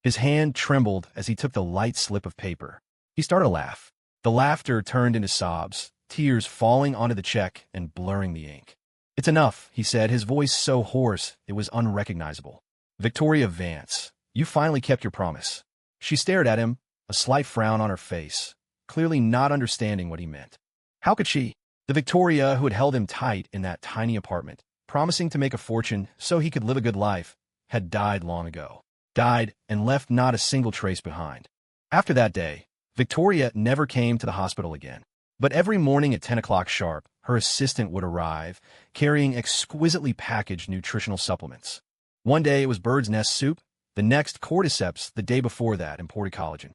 His hand trembled as he took the light slip of paper. He started to laugh. The laughter turned into sobs, tears falling onto the check and blurring the ink. It's enough, he said, his voice so hoarse it was unrecognizable. Victoria Vance, you finally kept your promise. She stared at him, a slight frown on her face, clearly not understanding what he meant. How could she? The Victoria who had held him tight in that tiny apartment, promising to make a fortune so he could live a good life, had died long ago. Died and left not a single trace behind. After that day, Victoria never came to the hospital again. But every morning at 10 o'clock sharp, her assistant would arrive, carrying exquisitely packaged nutritional supplements. One day it was bird's nest soup, the next cordyceps, the day before that imported collagen.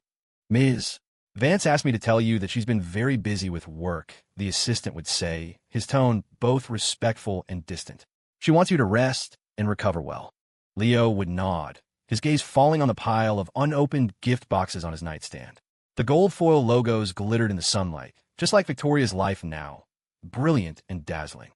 Ms. Vance asked me to tell you that she's been very busy with work, the assistant would say, his tone both respectful and distant. She wants you to rest and recover well. Leo would nod, his gaze falling on the pile of unopened gift boxes on his nightstand. The gold foil logos glittered in the sunlight, just like Victoria's life now, brilliant and dazzling.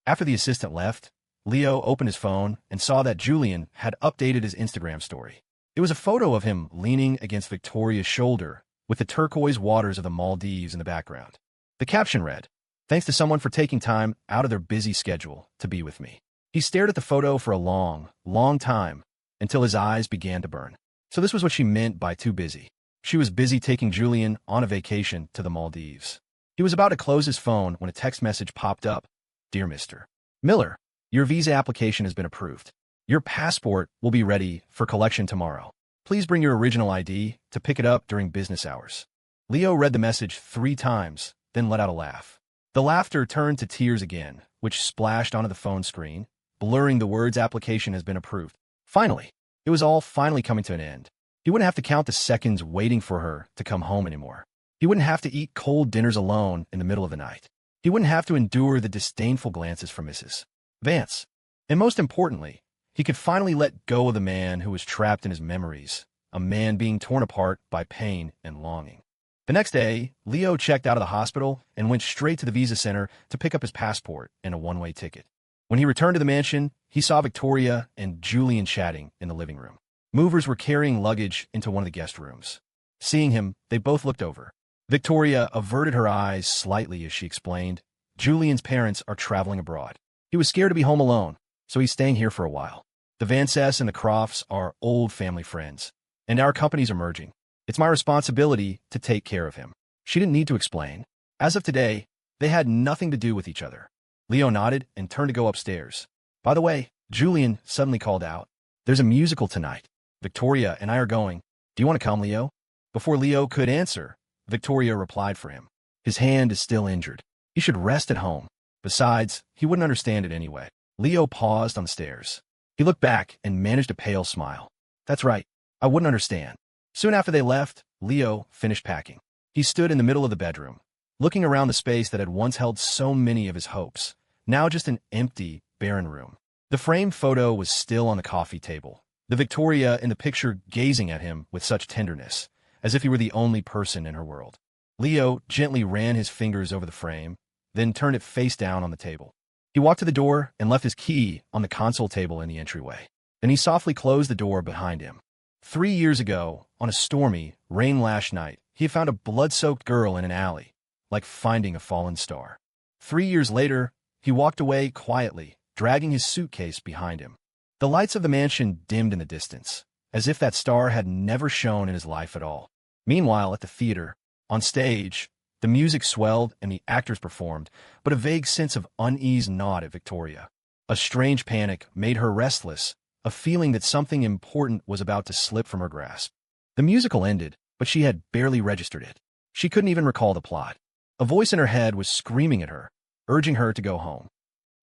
After the assistant left, Leo opened his phone and saw that Julian had updated his Instagram story. It was a photo of him leaning against Victoria's shoulder with the turquoise waters of the Maldives in the background. The caption read, "Thanks to someone for taking time out of their busy schedule to be with me." He stared at the photo for a long, long time until his eyes began to burn. So this was what she meant by too busy. She was busy taking Julian on a vacation to the Maldives. He was about to close his phone when a text message popped up. Dear Mr. Miller, your visa application has been approved. Your passport will be ready for collection tomorrow. Please bring your original ID to pick it up during business hours. Leo read the message 3 times, then let out a laugh. The laughter turned to tears again, which splashed onto the phone screen, blurring the words application has been approved. Finally, it was all finally coming to an end. He wouldn't have to count the seconds waiting for her to come home anymore. He wouldn't have to eat cold dinners alone in the middle of the night. He wouldn't have to endure the disdainful glances from Mrs. Vance. And most importantly, he could finally let go of the man who was trapped in his memories, a man being torn apart by pain and longing. The next day, Leo checked out of the hospital and went straight to the visa center to pick up his passport and a one-way ticket. When he returned to the mansion, he saw Victoria and Julian chatting in the living room. Movers were carrying luggage into one of the guest rooms. Seeing him, they both looked over. Victoria averted her eyes slightly as she explained, Julian's parents are traveling abroad. He was scared to be home alone, so he's staying here for a while. The Vances and the Crofts are old family friends, and our companies are merging. It's my responsibility to take care of him. She didn't need to explain. As of today, they had nothing to do with each other. Leo nodded and turned to go upstairs. By the way, Julian suddenly called out, there's a musical tonight. Victoria and I are going. Do you want to come, Leo? Before Leo could answer, Victoria replied for him. His hand is still injured. He should rest at home. Besides, he wouldn't understand it anyway. Leo paused on the stairs. He looked back and managed a pale smile. That's right. I wouldn't understand. Soon after they left, Leo finished packing. He stood in the middle of the bedroom, looking around the space that had once held so many of his hopes, now just an empty, barren room. The framed photo was still on the coffee table, the Victoria in the picture gazing at him with such tenderness, as if he were the only person in her world. Leo gently ran his fingers over the frame, then turned it face down on the table. He walked to the door and left his key on the console table in the entryway. Then he softly closed the door behind him. 3 years ago, on a stormy, rain-lashed night, he had found a blood-soaked girl in an alley, like finding a fallen star. 3 years later, he walked away quietly, dragging his suitcase behind him. The lights of the mansion dimmed in the distance, as if that star had never shone in his life at all. Meanwhile, at the theater, on stage, the music swelled and the actors performed, but a vague sense of unease gnawed at Victoria. A strange panic made her restless, a feeling that something important was about to slip from her grasp. The musical ended, but she had barely registered it. She couldn't even recall the plot. A voice in her head was screaming at her, urging her to go home.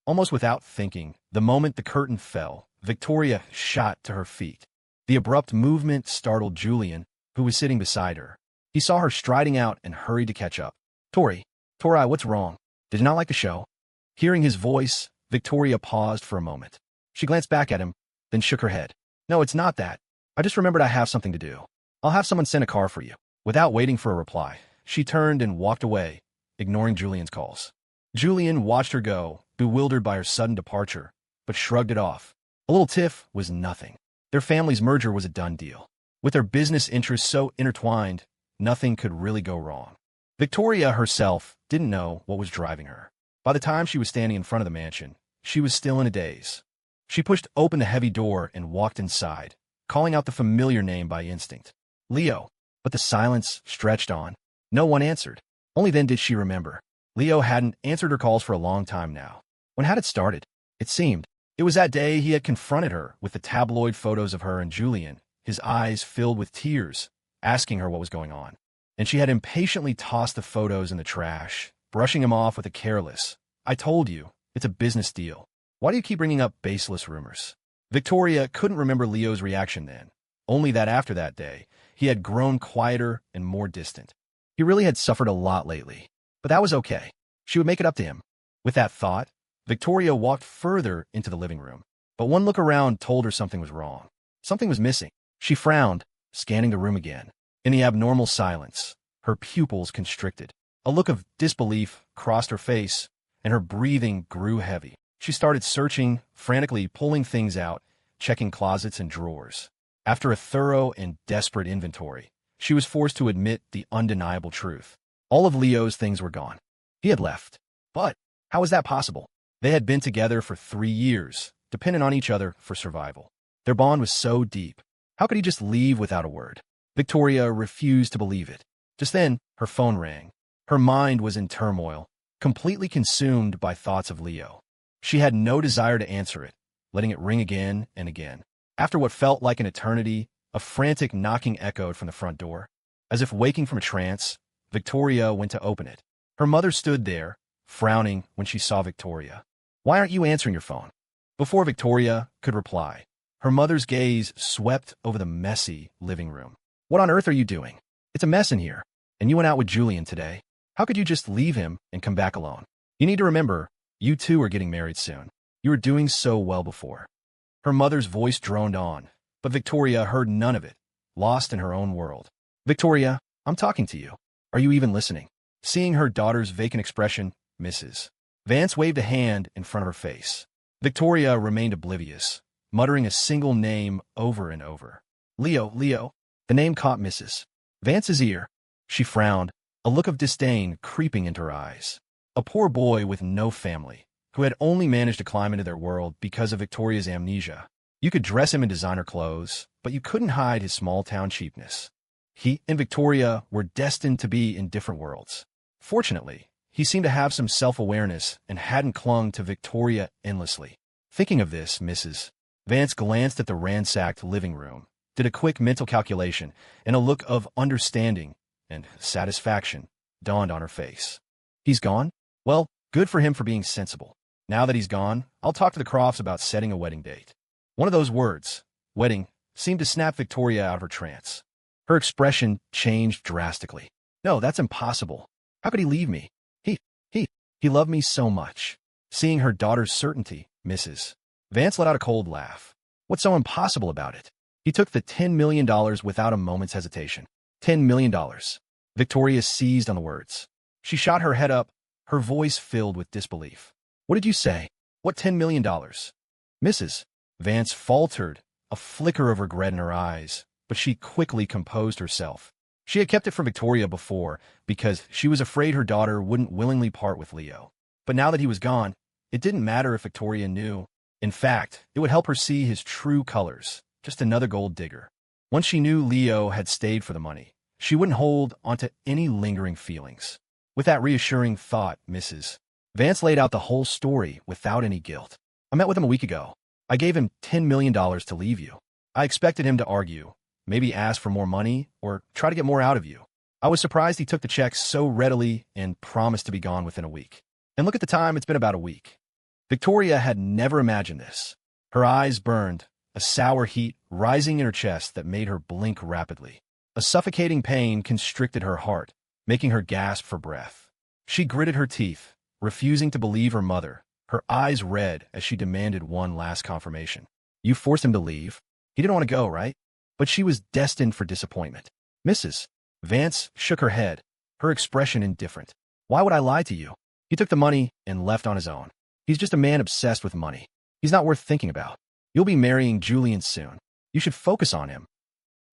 Almost without thinking, the moment the curtain fell, Victoria shot to her feet. The abrupt movement startled Julian, who was sitting beside her. He saw her striding out and hurried to catch up. Tori, what's wrong? Did you not like the show? Hearing his voice, Victoria paused for a moment. She glanced back at him, then shook her head. No, it's not that. I just remembered I have something to do. I'll have someone send a car for you. Without waiting for a reply, she turned and walked away, ignoring Julian's calls. Julian watched her go, bewildered by her sudden departure, but shrugged it off. A little tiff was nothing. Their family's merger was a done deal. With their business interests so intertwined, nothing could really go wrong. Victoria herself didn't know what was driving her. By the time she was standing in front of the mansion, she was still in a daze. She pushed open the heavy door and walked inside, calling out the familiar name by instinct. Leo. But the silence stretched on. No one answered. Only then did she remember. Leo hadn't answered her calls for a long time now. When had it started? It seemed. It was that day he had confronted her with the tabloid photos of her and Julian, his eyes filled with tears, asking her what was going on. And she had impatiently tossed the photos in the trash, brushing him off with a careless, "I told you, it's a business deal. Why do you keep bringing up baseless rumors?" Victoria couldn't remember Leo's reaction then, only that after that day, he had grown quieter and more distant. He really had suffered a lot lately, but that was okay. She would make it up to him. With that thought, Victoria walked further into the living room, but one look around told her something was wrong. Something was missing. She frowned, scanning the room again. In the abnormal silence, her pupils constricted. A look of disbelief crossed her face, and her breathing grew heavy. She started searching, frantically pulling things out, checking closets and drawers. After a thorough and desperate inventory, she was forced to admit the undeniable truth. All of Leo's things were gone. He had left. But how was that possible? They had been together for 3 years, dependent on each other for survival. Their bond was so deep. How could he just leave without a word? Victoria refused to believe it. Just then, her phone rang. Her mind was in turmoil, completely consumed by thoughts of Leo. She had no desire to answer it, letting it ring again and again. After what felt like an eternity, a frantic knocking echoed from the front door. As if waking from a trance, Victoria went to open it. Her mother stood there, frowning when she saw Victoria. "Why aren't you answering your phone?" Before Victoria could reply, her mother's gaze swept over the messy living room. "What on earth are you doing? It's a mess in here. And you went out with Julian today. How could you just leave him and come back alone? You need to remember, you two are getting married soon. You were doing so well before." Her mother's voice droned on, but Victoria heard none of it, lost in her own world. "Victoria, I'm talking to you. Are you even listening?" Seeing her daughter's vacant expression, Mrs. Vance waved a hand in front of her face. Victoria remained oblivious, muttering a single name over and over. Leo. The name caught Mrs. Vance's ear. She frowned, a look of disdain creeping into her eyes. A poor boy with no family, who had only managed to climb into their world because of Victoria's amnesia. You could dress him in designer clothes, but you couldn't hide his small-town cheapness. He and Victoria were destined to be in different worlds. Fortunately, he seemed to have some self-awareness and hadn't clung to Victoria endlessly. Thinking of this, Mrs. Vance glanced at the ransacked living room, did a quick mental calculation, and a look of understanding and satisfaction dawned on her face. He's gone? Well, good for him for being sensible. Now that he's gone, I'll talk to the Crofts about setting a wedding date. One of those words, wedding, seemed to snap Victoria out of her trance. Her expression changed drastically. No, that's impossible. How could he leave me? He loved me so much. Seeing her daughter's certainty, Mrs. Vance let out a cold laugh. What's so impossible about it? He took the $10 million without a moment's hesitation. $10 million. Victoria seized on the words. She shot her head up, her voice filled with disbelief. What did you say? What $10 million? Mrs. Vance faltered, a flicker of regret in her eyes, but she quickly composed herself. She had kept it from Victoria before because she was afraid her daughter wouldn't willingly part with Leo. But now that he was gone, it didn't matter if Victoria knew. In fact, it would help her see his true colors, just another gold digger. Once she knew Leo had stayed for the money, she wouldn't hold onto any lingering feelings. With that reassuring thought, Mrs. Vance laid out the whole story without any guilt. I met with him a week ago. I gave him $10 million to leave you. I expected him to argue, maybe ask for more money, or try to get more out of you. I was surprised he took the check so readily and promised to be gone within a week. And look at the time, it's been about a week. Victoria had never imagined this. Her eyes burned, a sour heat rising in her chest that made her blink rapidly. A suffocating pain constricted her heart, making her gasp for breath. She gritted her teeth, refusing to believe her mother, her eyes red as she demanded one last confirmation. You forced him to leave? He didn't want to go, right? But she was destined for disappointment. Mrs. Vance shook her head, her expression indifferent. Why would I lie to you? He took the money and left on his own. He's just a man obsessed with money. He's not worth thinking about. You'll be marrying Julian soon. You should focus on him.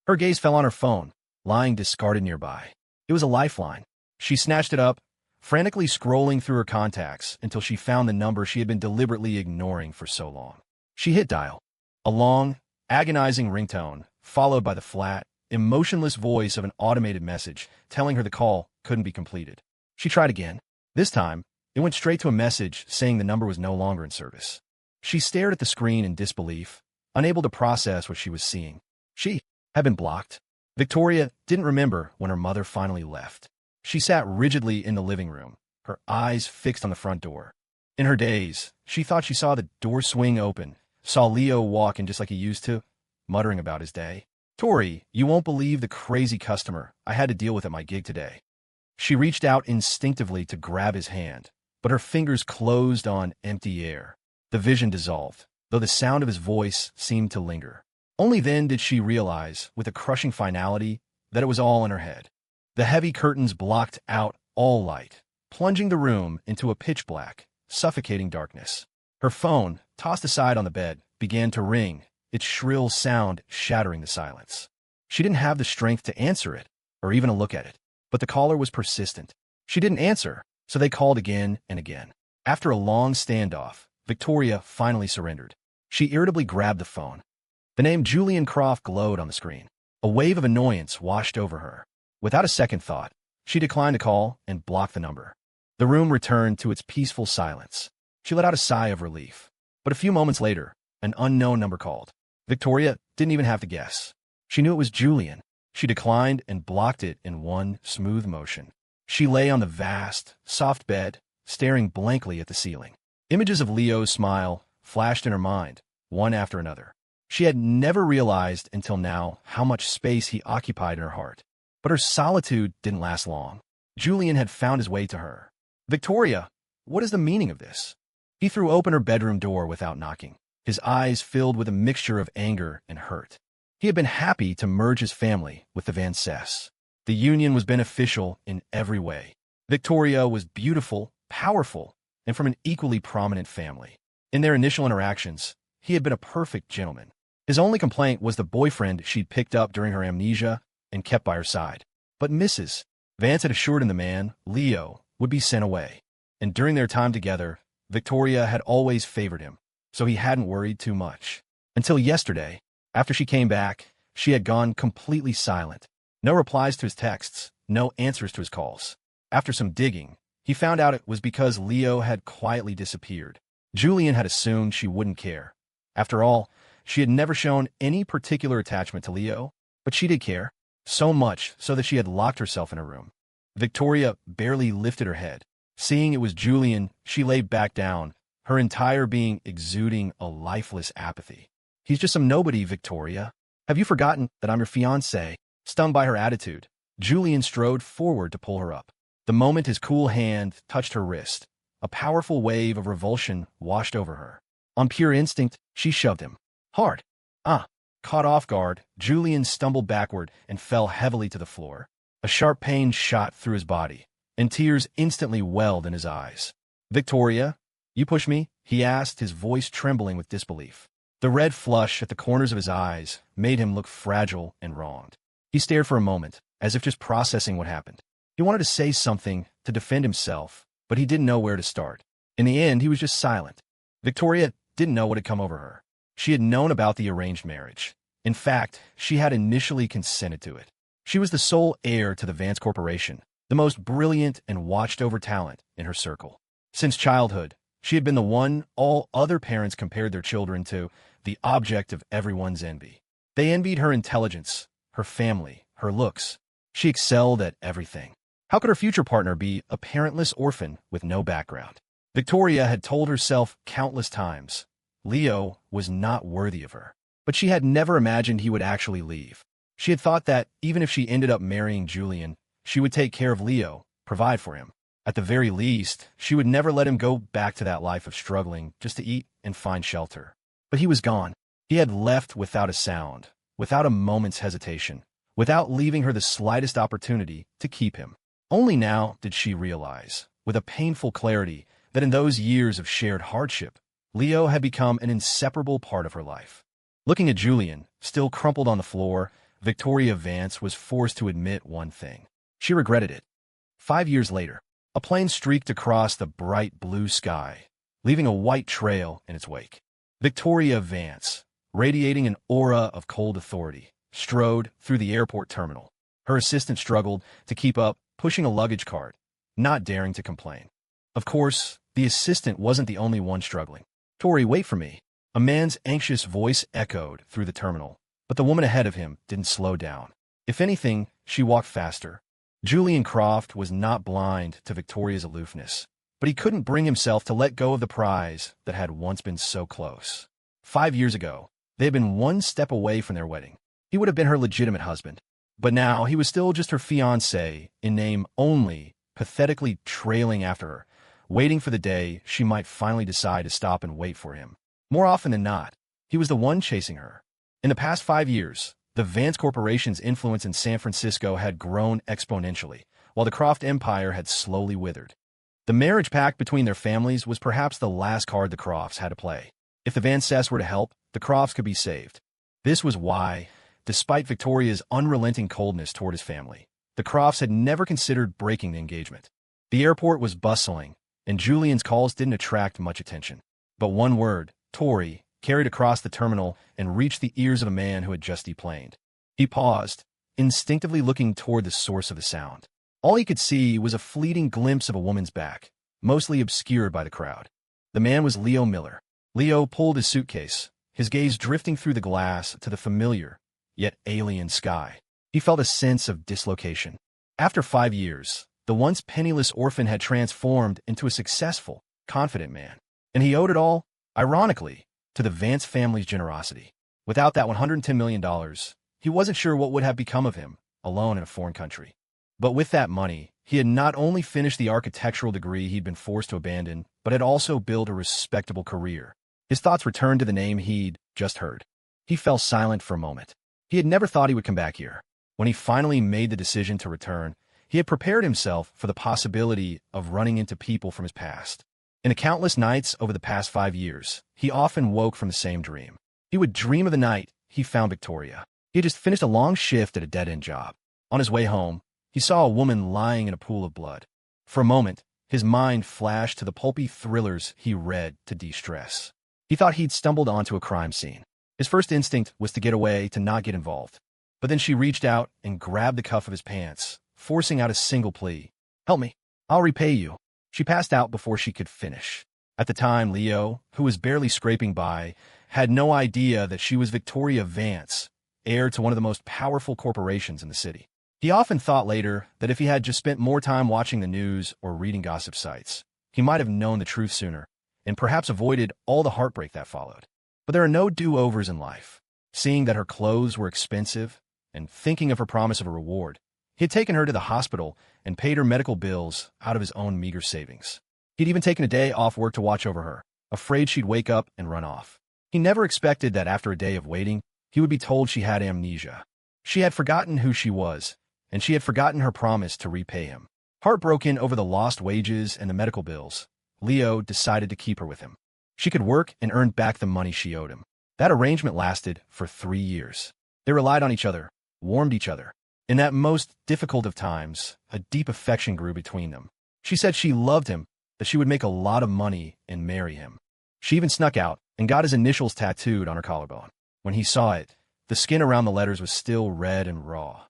Her gaze fell on her phone, lying discarded nearby. It was a lifeline. She snatched it up, frantically scrolling through her contacts until she found the number she had been deliberately ignoring for so long. She hit dial. A long, agonizing ringtone, followed by the flat, emotionless voice of an automated message telling her the call couldn't be completed. She tried again. This time, it went straight to a message saying the number was no longer in service. She stared at the screen in disbelief, unable to process what she was seeing. She had been blocked. Victoria didn't remember when her mother finally left. She sat rigidly in the living room, her eyes fixed on the front door. In her daze, she thought she saw the door swing open, saw Leo walk in just like he used to, muttering about his day. Tori, you won't believe the crazy customer I had to deal with at my gig today. She reached out instinctively to grab his hand, but her fingers closed on empty air. The vision dissolved, though the sound of his voice seemed to linger. Only then did she realize, with a crushing finality, that it was all in her head. The heavy curtains blocked out all light, plunging the room into a pitch-black, suffocating darkness. Her phone, tossed aside on the bed, began to ring, its shrill sound shattering the silence. She didn't have the strength to answer it, or even to look at it, but the caller was persistent. She didn't answer, so they called again and again. After a long standoff, Victoria finally surrendered. She irritably grabbed the phone. The name Julian Croft glowed on the screen. A wave of annoyance washed over her. Without a second thought, she declined the call and blocked the number. The room returned to its peaceful silence. She let out a sigh of relief. But a few moments later, an unknown number called. Victoria didn't even have to guess. She knew it was Julian. She declined and blocked it in one smooth motion. She lay on the vast, soft bed, staring blankly at the ceiling. Images of Leo's smile flashed in her mind, one after another. She had never realized until now how much space he occupied in her heart. But her solitude didn't last long. Julian had found his way to her. Victoria, what is the meaning of this? He threw open her bedroom door without knocking, his eyes filled with a mixture of anger and hurt. He had been happy to merge his family with the Vances. The union was beneficial in every way. Victoria was beautiful, powerful, and from an equally prominent family. In their initial interactions, he had been a perfect gentleman. His only complaint was the boyfriend she'd picked up during her amnesia and kept by her side. But Mrs. Vance had assured him the man, Leo, would be sent away. And during their time together, Victoria had always favored him, so he hadn't worried too much. Until yesterday, after she came back, she had gone completely silent. No replies to his texts, no answers to his calls. After some digging, he found out it was because Leo had quietly disappeared. Julian had assumed she wouldn't care. After all, she had never shown any particular attachment to Leo, but she did care. So much so that she had locked herself in her room. Victoria barely lifted her head. Seeing it was Julian, she lay back down, her entire being exuding a lifeless apathy. He's just some nobody, Victoria. Have you forgotten that I'm your fiancé? Stung by her attitude, Julian strode forward to pull her up. The moment his cool hand touched her wrist, a powerful wave of revulsion washed over her. On pure instinct, she shoved him. Hard. Caught off guard, Julian stumbled backward and fell heavily to the floor. A sharp pain shot through his body, and tears instantly welled in his eyes. Victoria, you push me, he asked, his voice trembling with disbelief. The red flush at the corners of his eyes made him look fragile and wronged. He stared for a moment, as if just processing what happened. He wanted to say something to defend himself, but he didn't know where to start. In the end, he was just silent. Victoria didn't know what had come over her. She had known about the arranged marriage. In fact, she had initially consented to it. She was the sole heir to the Vance Corporation, the most brilliant and watched-over talent in her circle. Since childhood, she had been the one all other parents compared their children to, the object of everyone's envy. They envied her intelligence, her family, her looks. She excelled at everything. How could her future partner be a parentless orphan with no background? Victoria had told herself countless times, Leo was not worthy of her. But she had never imagined he would actually leave. She had thought that, even if she ended up marrying Julian, she would take care of Leo, provide for him. At the very least, she would never let him go back to that life of struggling just to eat and find shelter. But he was gone. He had left without a sound, without a moment's hesitation, without leaving her the slightest opportunity to keep him. Only now did she realize, with a painful clarity, that in those years of shared hardship, Leo had become an inseparable part of her life. Looking at Julian, still crumpled on the floor, Victoria Vance was forced to admit one thing. She regretted it. 5 years later, a plane streaked across the bright blue sky, leaving a white trail in its wake. Victoria Vance, radiating an aura of cold authority, strode through the airport terminal. Her assistant struggled to keep up, pushing a luggage cart, not daring to complain. Of course, the assistant wasn't the only one struggling. "Tori, wait for me." A man's anxious voice echoed through the terminal, but the woman ahead of him didn't slow down. If anything, she walked faster. Julian Croft was not blind to Victoria's aloofness, but he couldn't bring himself to let go of the prize that had once been so close. 5 years ago, they had been one step away from their wedding. He would have been her legitimate husband. But now he was still just her fiancé, in name only, pathetically trailing after her, waiting for the day she might finally decide to stop and wait for him. More often than not, he was the one chasing her. In the past 5 years, the Vance Corporation's influence in San Francisco had grown exponentially, while the Croft empire had slowly withered. The marriage pact between their families was perhaps the last card the Crofts had to play. If the Vances were to help, the Crofts could be saved. This was why, despite Victoria's unrelenting coldness toward his family, the Crofts had never considered breaking the engagement. The airport was bustling, and Julian's calls didn't attract much attention. But one word, Tori, carried across the terminal and reached the ears of a man who had just deplaned. He paused, instinctively looking toward the source of the sound. All he could see was a fleeting glimpse of a woman's back, mostly obscured by the crowd. The man was Leo Miller. Leo pulled his suitcase, his gaze drifting through the glass to the familiar, yet alien sky. He felt a sense of dislocation. After 5 years, the once penniless orphan had transformed into a successful, confident man. And he owed it all, ironically, to the Vance family's generosity. Without that $110 million, he wasn't sure what would have become of him, alone in a foreign country. But with that money, he had not only finished the architectural degree he'd been forced to abandon, but had also built a respectable career. His thoughts returned to the name he'd just heard. He fell silent for a moment. He had never thought he would come back here. When he finally made the decision to return, he had prepared himself for the possibility of running into people from his past. In the countless nights over the past 5 years, he often woke from the same dream. He would dream of the night he found Victoria. He had just finished a long shift at a dead-end job. On his way home, he saw a woman lying in a pool of blood. For a moment, his mind flashed to the pulpy thrillers he read to de-stress. He thought he'd stumbled onto a crime scene. His first instinct was to get away, to not get involved. But then she reached out and grabbed the cuff of his pants, forcing out a single plea. "Help me. I'll repay you." She passed out before she could finish. At the time, Leo, who was barely scraping by, had no idea that she was Victoria Vance, heir to one of the most powerful corporations in the city. He often thought later that if he had just spent more time watching the news or reading gossip sites, he might have known the truth sooner, and perhaps avoided all the heartbreak that followed. But there are no do-overs in life. Seeing that her clothes were expensive, and thinking of her promise of a reward, he had taken her to the hospital and paid her medical bills out of his own meager savings. He'd even taken a day off work to watch over her, afraid she'd wake up and run off. He never expected that after a day of waiting, he would be told she had amnesia. She had forgotten who she was, and she had forgotten her promise to repay him. Heartbroken over the lost wages and the medical bills, Leo decided to keep her with him. She could work and earn back the money she owed him. That arrangement lasted for 3 years. They relied on each other, warmed each other. In that most difficult of times, a deep affection grew between them. She said she loved him, that she would make a lot of money and marry him. She even snuck out and got his initials tattooed on her collarbone. When he saw it, the skin around the letters was still red and raw.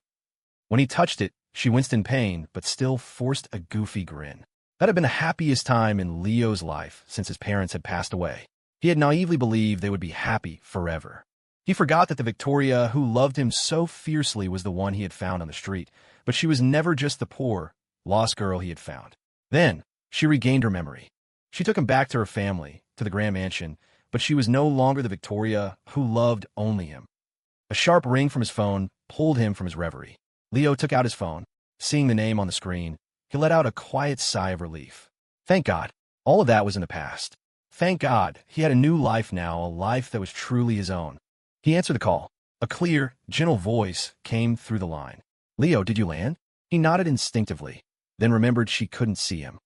When he touched it, she winced in pain, but still forced a goofy grin. That had been the happiest time in Leo's life since his parents had passed away. He had naively believed they would be happy forever. He forgot that the Victoria who loved him so fiercely was the one he had found on the street, but she was never just the poor, lost girl he had found. Then, she regained her memory. She took him back to her family, to the grand mansion, but she was no longer the Victoria who loved only him. A sharp ring from his phone pulled him from his reverie. Leo took out his phone. Seeing the name on the screen, he let out a quiet sigh of relief. Thank God, all of that was in the past. Thank God, he had a new life now, a life that was truly his own. He answered the call. A clear, gentle voice came through the line. Leo, did you land? He nodded instinctively, then remembered she couldn't see him.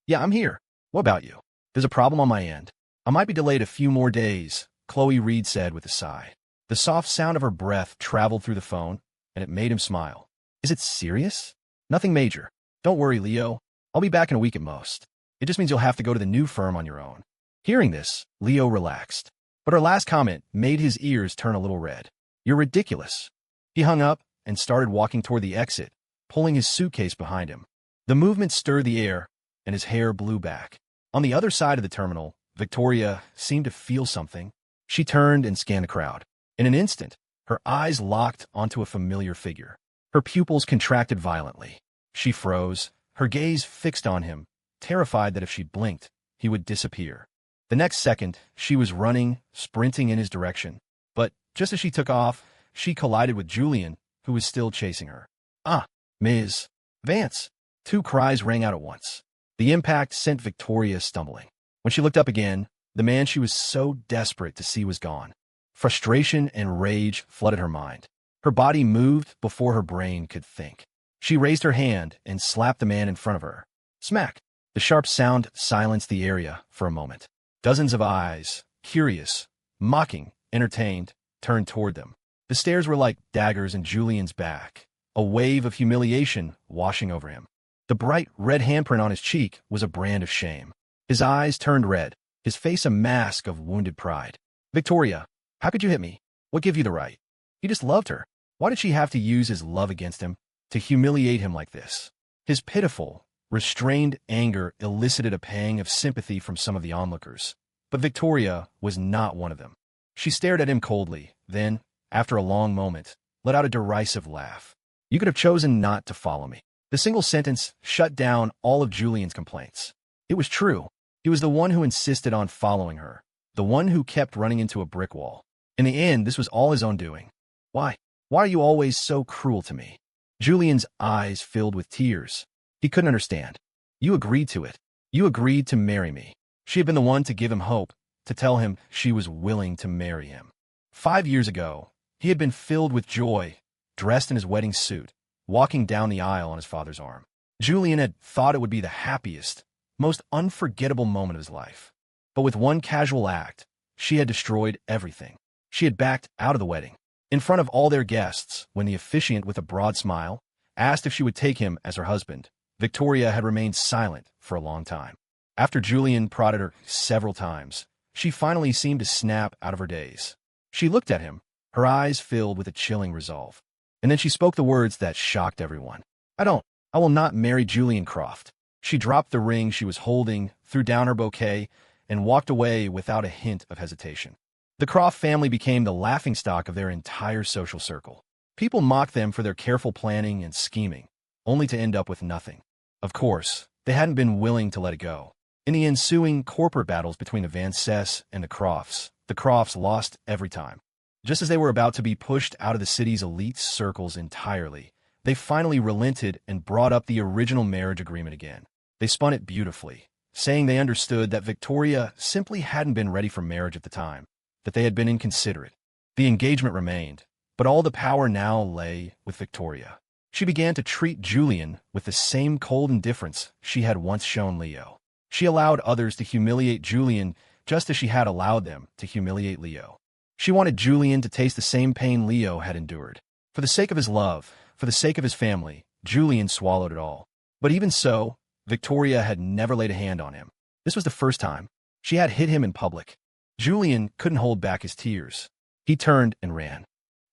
Yeah, I'm here. What about you? There's a problem on my end. I might be delayed a few more days, Chloe Reed said with a sigh. The soft sound of her breath traveled through the phone, and it made him smile. Is it serious? Nothing major. Don't worry, Leo. I'll be back in a week at most. It just means you'll have to go to the new firm on your own. Hearing this, Leo relaxed. But her last comment made his ears turn a little red. You're ridiculous. He hung up and started walking toward the exit, pulling his suitcase behind him. The movement stirred the air, and his hair blew back. On the other side of the terminal, Victoria seemed to feel something. She turned and scanned the crowd. In an instant, her eyes locked onto a familiar figure. Her pupils contracted violently. She froze, her gaze fixed on him, terrified that if she blinked, he would disappear. The next second, she was running, sprinting in his direction. But just as she took off, she collided with Julian, who was still chasing her. Ah, Ms. Vance! 2 cries rang out at once. The impact sent Victoria stumbling. When she looked up again, the man she was so desperate to see was gone. Frustration and rage flooded her mind. Her body moved before her brain could think. She raised her hand and slapped the man in front of her. Smack! The sharp sound silenced the area for a moment. Dozens of eyes, curious, mocking, entertained, turned toward them. The stares were like daggers in Julian's back, a wave of humiliation washing over him. The bright red handprint on his cheek was a brand of shame. His eyes turned red, his face a mask of wounded pride. Victoria, how could you hit me? What gave you the right? He just loved her. Why did she have to use his love against him, to humiliate him like this? His pitiful, restrained anger elicited a pang of sympathy from some of the onlookers. But Victoria was not one of them. She stared at him coldly, then, after a long moment, let out a derisive laugh. You could have chosen not to follow me. The single sentence shut down all of Julian's complaints. It was true. He was the one who insisted on following her, the one who kept running into a brick wall. In the end, this was all his own doing. Why? Why are you always so cruel to me? Julian's eyes filled with tears. He couldn't understand. You agreed to it. You agreed to marry me. She had been the one to give him hope, to tell him she was willing to marry him. 5 years ago, he had been filled with joy, dressed in his wedding suit, walking down the aisle on his father's arm. Julian had thought it would be the happiest, most unforgettable moment of his life. But with one casual act, she had destroyed everything. She had backed out of the wedding. In front of all their guests, when the officiant with a broad smile asked if she would take him as her husband, Victoria had remained silent for a long time. After Julian prodded her several times, she finally seemed to snap out of her daze. She looked at him, her eyes filled with a chilling resolve. And then she spoke the words that shocked everyone. I will not marry Julian Croft. She dropped the ring she was holding, threw down her bouquet, and walked away without a hint of hesitation. The Croft family became the laughingstock of their entire social circle. People mocked them for their careful planning and scheming, only to end up with nothing. Of course, they hadn't been willing to let it go. In the ensuing corporate battles between the Vances and the Crofts lost every time. Just as they were about to be pushed out of the city's elite circles entirely, they finally relented and brought up the original marriage agreement again. They spun it beautifully, saying they understood that Victoria simply hadn't been ready for marriage at the time, that they had been inconsiderate. The engagement remained, but all the power now lay with Victoria. She began to treat Julian with the same cold indifference she had once shown Leo. She allowed others to humiliate Julian just as she had allowed them to humiliate Leo. She wanted Julian to taste the same pain Leo had endured. For the sake of his love, for the sake of his family, Julian swallowed it all. But even so, Victoria had never laid a hand on him. This was the first time. She had hit him in public. Julian couldn't hold back his tears. He turned and ran.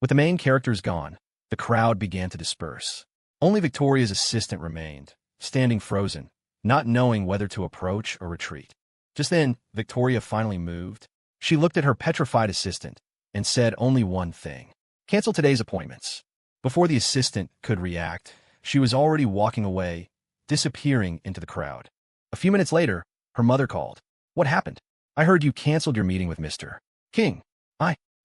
With the main characters gone, the crowd began to disperse. Only Victoria's assistant remained, standing frozen, not knowing whether to approach or retreat. Just then, Victoria finally moved. She looked at her petrified assistant and said only one thing: "Cancel today's appointments." Before the assistant could react, she was already walking away, disappearing into the crowd. A few minutes later, her mother called. "What happened? I heard you canceled your meeting with Mr. King."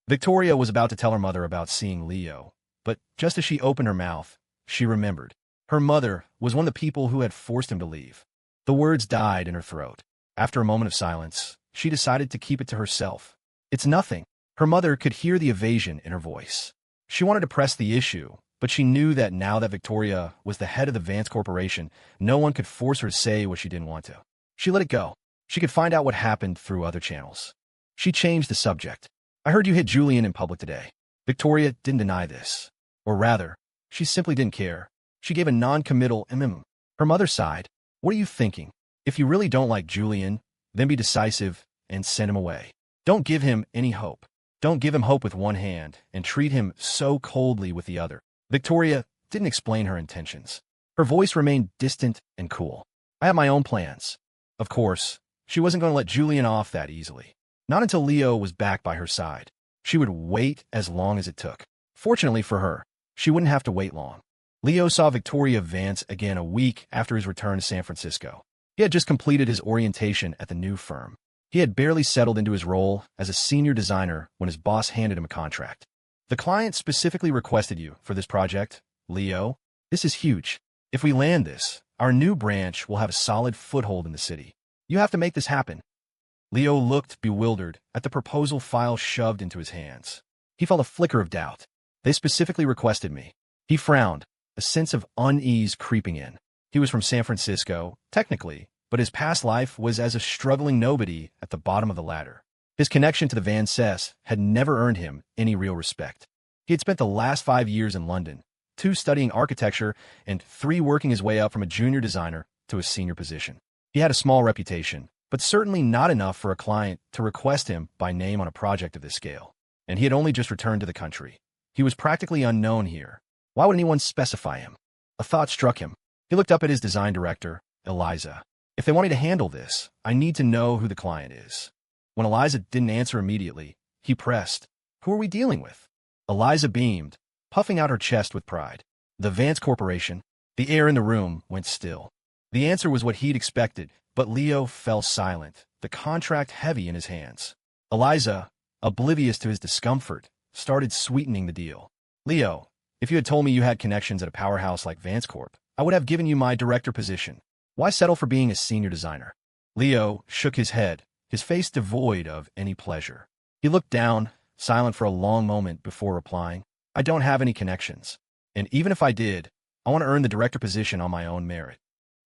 Victoria was about to tell her mother about seeing Leo, but just as she opened her mouth, she remembered. Her mother was one of the people who had forced him to leave. The words died in her throat. After a moment of silence, she decided to keep it to herself. "It's nothing." Her mother could hear the evasion in her voice. She wanted to press the issue, but she knew that now that Victoria was the head of the Vance Corporation, no one could force her to say what she didn't want to. She let it go. She could find out what happened through other channels. She changed the subject. "I heard you hit Julian in public today." Victoria didn't deny this. Or rather, she simply didn't care. She gave a non-committal Her mother sighed. "What are you thinking? If you really don't like Julian, then be decisive and send him away. Don't give him any hope. Don't give him hope with one hand and treat him so coldly with the other." Victoria didn't explain her intentions. Her voice remained distant and cool. "I have my own plans." Of course, she wasn't going to let Julian off that easily. Not until Leo was back by her side. She would wait as long as it took. Fortunately for her, she wouldn't have to wait long. Leo saw Victoria Vance again a week after his return to San Francisco. He had just completed his orientation at the new firm. He had barely settled into his role as a senior designer when his boss handed him a contract. "The client specifically requested you for this project, Leo. This is huge. If we land this, our new branch will have a solid foothold in the city. You have to make this happen." Leo looked bewildered at the proposal file shoved into his hands. He felt a flicker of doubt. "They specifically requested me." He frowned, a sense of unease creeping in. He was from San Francisco, technically, but his past life was as a struggling nobody at the bottom of the ladder. His connection to the Vances had never earned him any real respect. He had spent the last 5 years in London, 2 studying architecture and 3 working his way up from a junior designer to a senior position. He had a small reputation, but certainly not enough for a client to request him by name on a project of this scale. And he had only just returned to the country. He was practically unknown here. Why would anyone specify him? A thought struck him. He looked up at his design director, Eliza. "If they want me to handle this, I need to know who the client is." When Eliza didn't answer immediately, he pressed, "Who are we dealing with?" Eliza beamed, puffing out her chest with pride. "The Vance Corporation." The air in the room went still. The answer was what he'd expected, but Leo fell silent, the contract heavy in his hands. Eliza, oblivious to his discomfort, started sweetening the deal. "Leo, if you had told me you had connections at a powerhouse like Vance Corp, I would have given you my director position. Why settle for being a senior designer?" Leo shook his head, his face devoid of any pleasure. He looked down, silent for a long moment before replying, "I don't have any connections. And even if I did, I want to earn the director position on my own merit."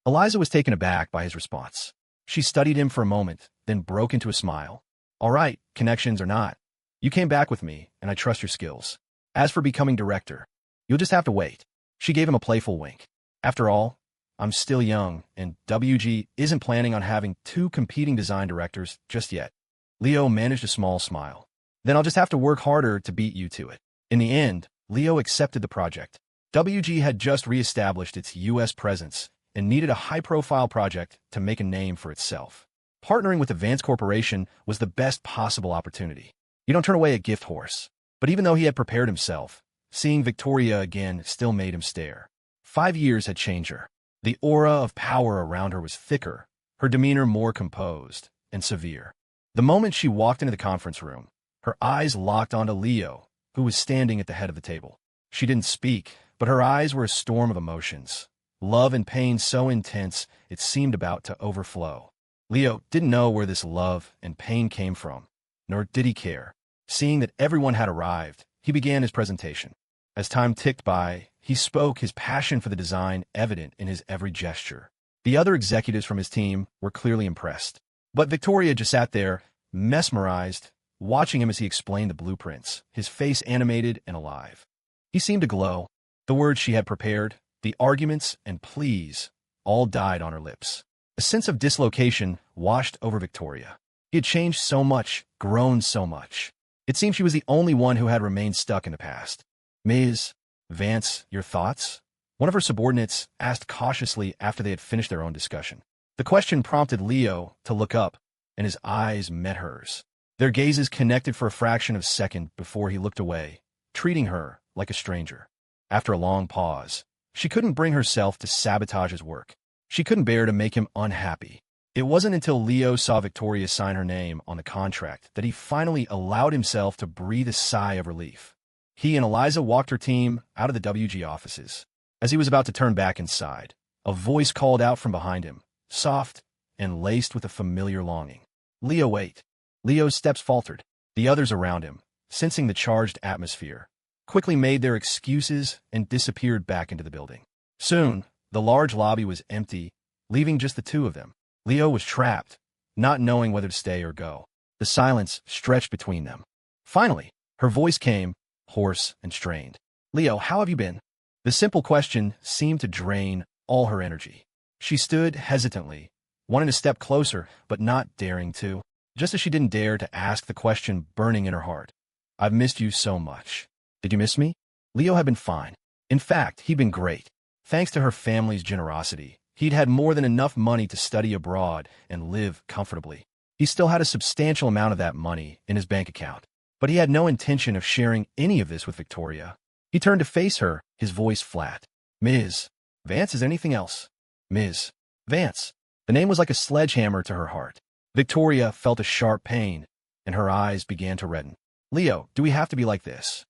Eliza was taken aback by his response. She studied him for a moment, then broke into a smile. "All right, connections or not. You came back with me, and I trust your skills. As for becoming director, you'll just have to wait." She gave him a playful wink. "After all, I'm still young, and WG isn't planning on having 2 competing design directors just yet." Leo managed a small smile. "Then I'll just have to work harder to beat you to it." In the end, Leo accepted the project. WG had just re-established its U.S. presence and needed a high-profile project to make a name for itself. Partnering with the Vance Corporation was the best possible opportunity. You don't turn away a gift horse. But even though he had prepared himself, seeing Victoria again still made him stare. 5 years had changed her. The aura of power around her was thicker, her demeanor more composed and severe. The moment she walked into the conference room, her eyes locked onto Leo, who was standing at the head of the table. She didn't speak, but her eyes were a storm of emotions. Love and pain so intense it seemed about to overflow. Leo didn't know where this love and pain came from, nor did he care. Seeing that everyone had arrived, he began his presentation. As time ticked by, he spoke, his passion for the design evident in his every gesture. The other executives from his team were clearly impressed. But Victoria just sat there, mesmerized, watching him as he explained the blueprints, his face animated and alive. He seemed to glow. The words she had prepared, the arguments and pleas, all died on her lips. A sense of dislocation washed over Victoria. He had changed so much, grown so much. It seemed she was the only one who had remained stuck in the past. "Ms. Vance, your thoughts?" One of her subordinates asked cautiously after they had finished their own discussion. The question prompted Leo to look up, and his eyes met hers. Their gazes connected for a fraction of a second before he looked away, treating her like a stranger. After a long pause, she couldn't bring herself to sabotage his work. She couldn't bear to make him unhappy. It wasn't until Leo saw Victoria sign her name on the contract that he finally allowed himself to breathe a sigh of relief. He and Eliza walked her team out of the WG offices. As he was about to turn back inside, a voice called out from behind him, soft and laced with a familiar longing. "Leo, wait." Leo's steps faltered. The others around him, sensing the charged atmosphere, quickly made their excuses and disappeared back into the building. Soon, the large lobby was empty, leaving just the two of them. Leo was trapped, not knowing whether to stay or go. The silence stretched between them. Finally, her voice came, hoarse and strained. "Leo, how have you been?" The simple question seemed to drain all her energy. She stood hesitantly, wanting to step closer, but not daring to, just as she didn't dare to ask the question burning in her heart. "I've missed you so much." "Did you miss me?" Leo had been fine. In fact, he'd been great. Thanks to her family's generosity, he'd had more than enough money to study abroad and live comfortably. He still had a substantial amount of that money in his bank account, but he had no intention of sharing any of this with Victoria. He turned to face her, his voice flat. "Ms. Vance, is anything else?" "Ms. Vance." The name was like a sledgehammer to her heart. Victoria felt a sharp pain, and her eyes began to redden. "Leo, do we have to be like this?"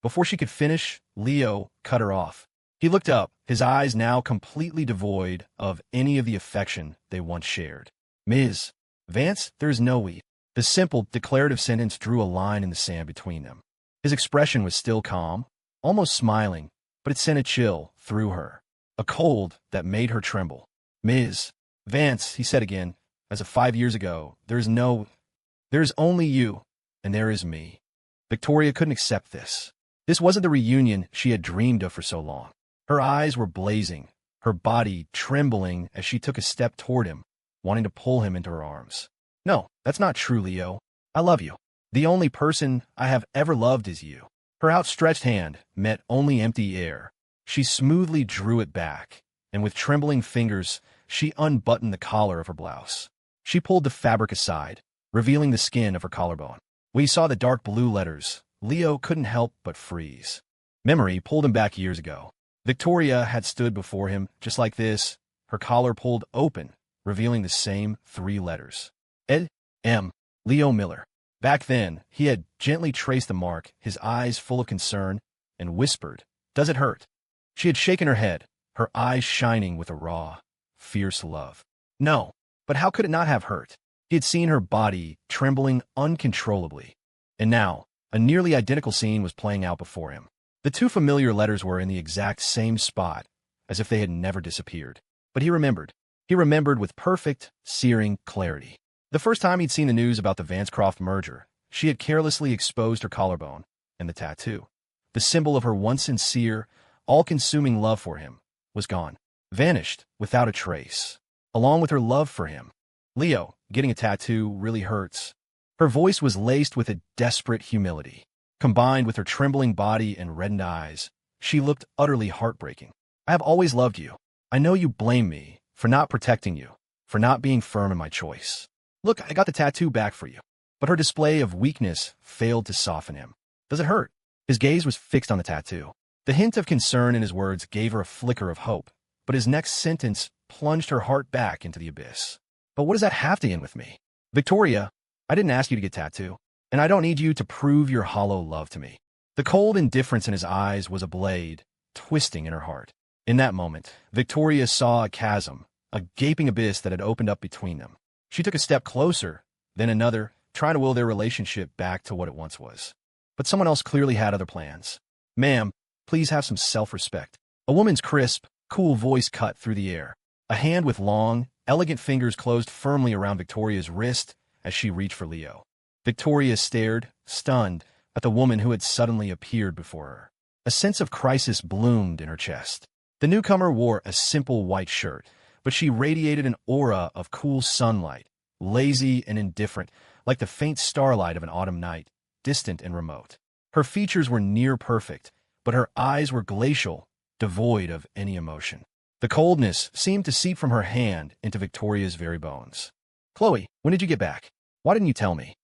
Before she could finish, Leo cut her off. He looked up, his eyes now completely devoid of any of the affection they once shared. "Ms. Vance, there is no we." The simple, declarative sentence drew a line in the sand between them. His expression was still calm, almost smiling, but it sent a chill through her, a cold that made her tremble. "Ms. Vance," he said again, "as of 5 years ago, there is only you, and there is me." Victoria couldn't accept this. This wasn't the reunion she had dreamed of for so long. Her eyes were blazing, her body trembling as she took a step toward him, wanting to pull him into her arms. "No, that's not true, Leo. I love you. The only person I have ever loved is you." Her outstretched hand met only empty air. She smoothly drew it back, and with trembling fingers, she unbuttoned the collar of her blouse. She pulled the fabric aside, revealing the skin of her collarbone. When he saw the dark blue letters, Leo couldn't help but freeze. Memory pulled him back years ago. Victoria had stood before him just like this, her collar pulled open, revealing the same 3 letters. Ed. M. Leo Miller. Back then, he had gently traced the mark, his eyes full of concern, and whispered, "Does it hurt?" She had shaken her head, her eyes shining with a raw, fierce love. No, but how could it not have hurt? He had seen her body trembling uncontrollably. And now, a nearly identical scene was playing out before him. The 2 familiar letters were in the exact same spot, as if they had never disappeared. But he remembered. He remembered with perfect, searing clarity. The first time he'd seen the news about the Vancecroft merger, she had carelessly exposed her collarbone, and the tattoo, the symbol of her once sincere, all-consuming love for him, was gone, vanished without a trace, along with her love for him. "Leo, getting a tattoo really hurts." Her voice was laced with a desperate humility. Combined with her trembling body and reddened eyes, she looked utterly heartbreaking. "I have always loved you. I know you blame me for not protecting you, for not being firm in my choice. Look, I got the tattoo back for you." But her display of weakness failed to soften him. "Does it hurt?" His gaze was fixed on the tattoo. The hint of concern in his words gave her a flicker of hope, but his next sentence plunged her heart back into the abyss. "But what does that have to end with me?" "Victoria, I didn't ask you to get a tattoo, and I don't need you to prove your hollow love to me." The cold indifference in his eyes was a blade, twisting in her heart. In that moment, Victoria saw a chasm, a gaping abyss that had opened up between them. She took a step closer, then another, trying to will their relationship back to what it once was. But someone else clearly had other plans. "Ma'am, please have some self-respect." A woman's crisp, cool voice cut through the air. A hand with long, elegant fingers closed firmly around Victoria's wrist as she reached for Leo. Victoria stared, stunned, at the woman who had suddenly appeared before her. A sense of crisis bloomed in her chest. The newcomer wore a simple white shirt, but she radiated an aura of cool sunlight, lazy and indifferent, like the faint starlight of an autumn night, distant and remote. Her features were near perfect, but her eyes were glacial, devoid of any emotion. The coldness seemed to seep from her hand into Victoria's very bones. "Chloe, when did you get back? Why didn't you tell me?"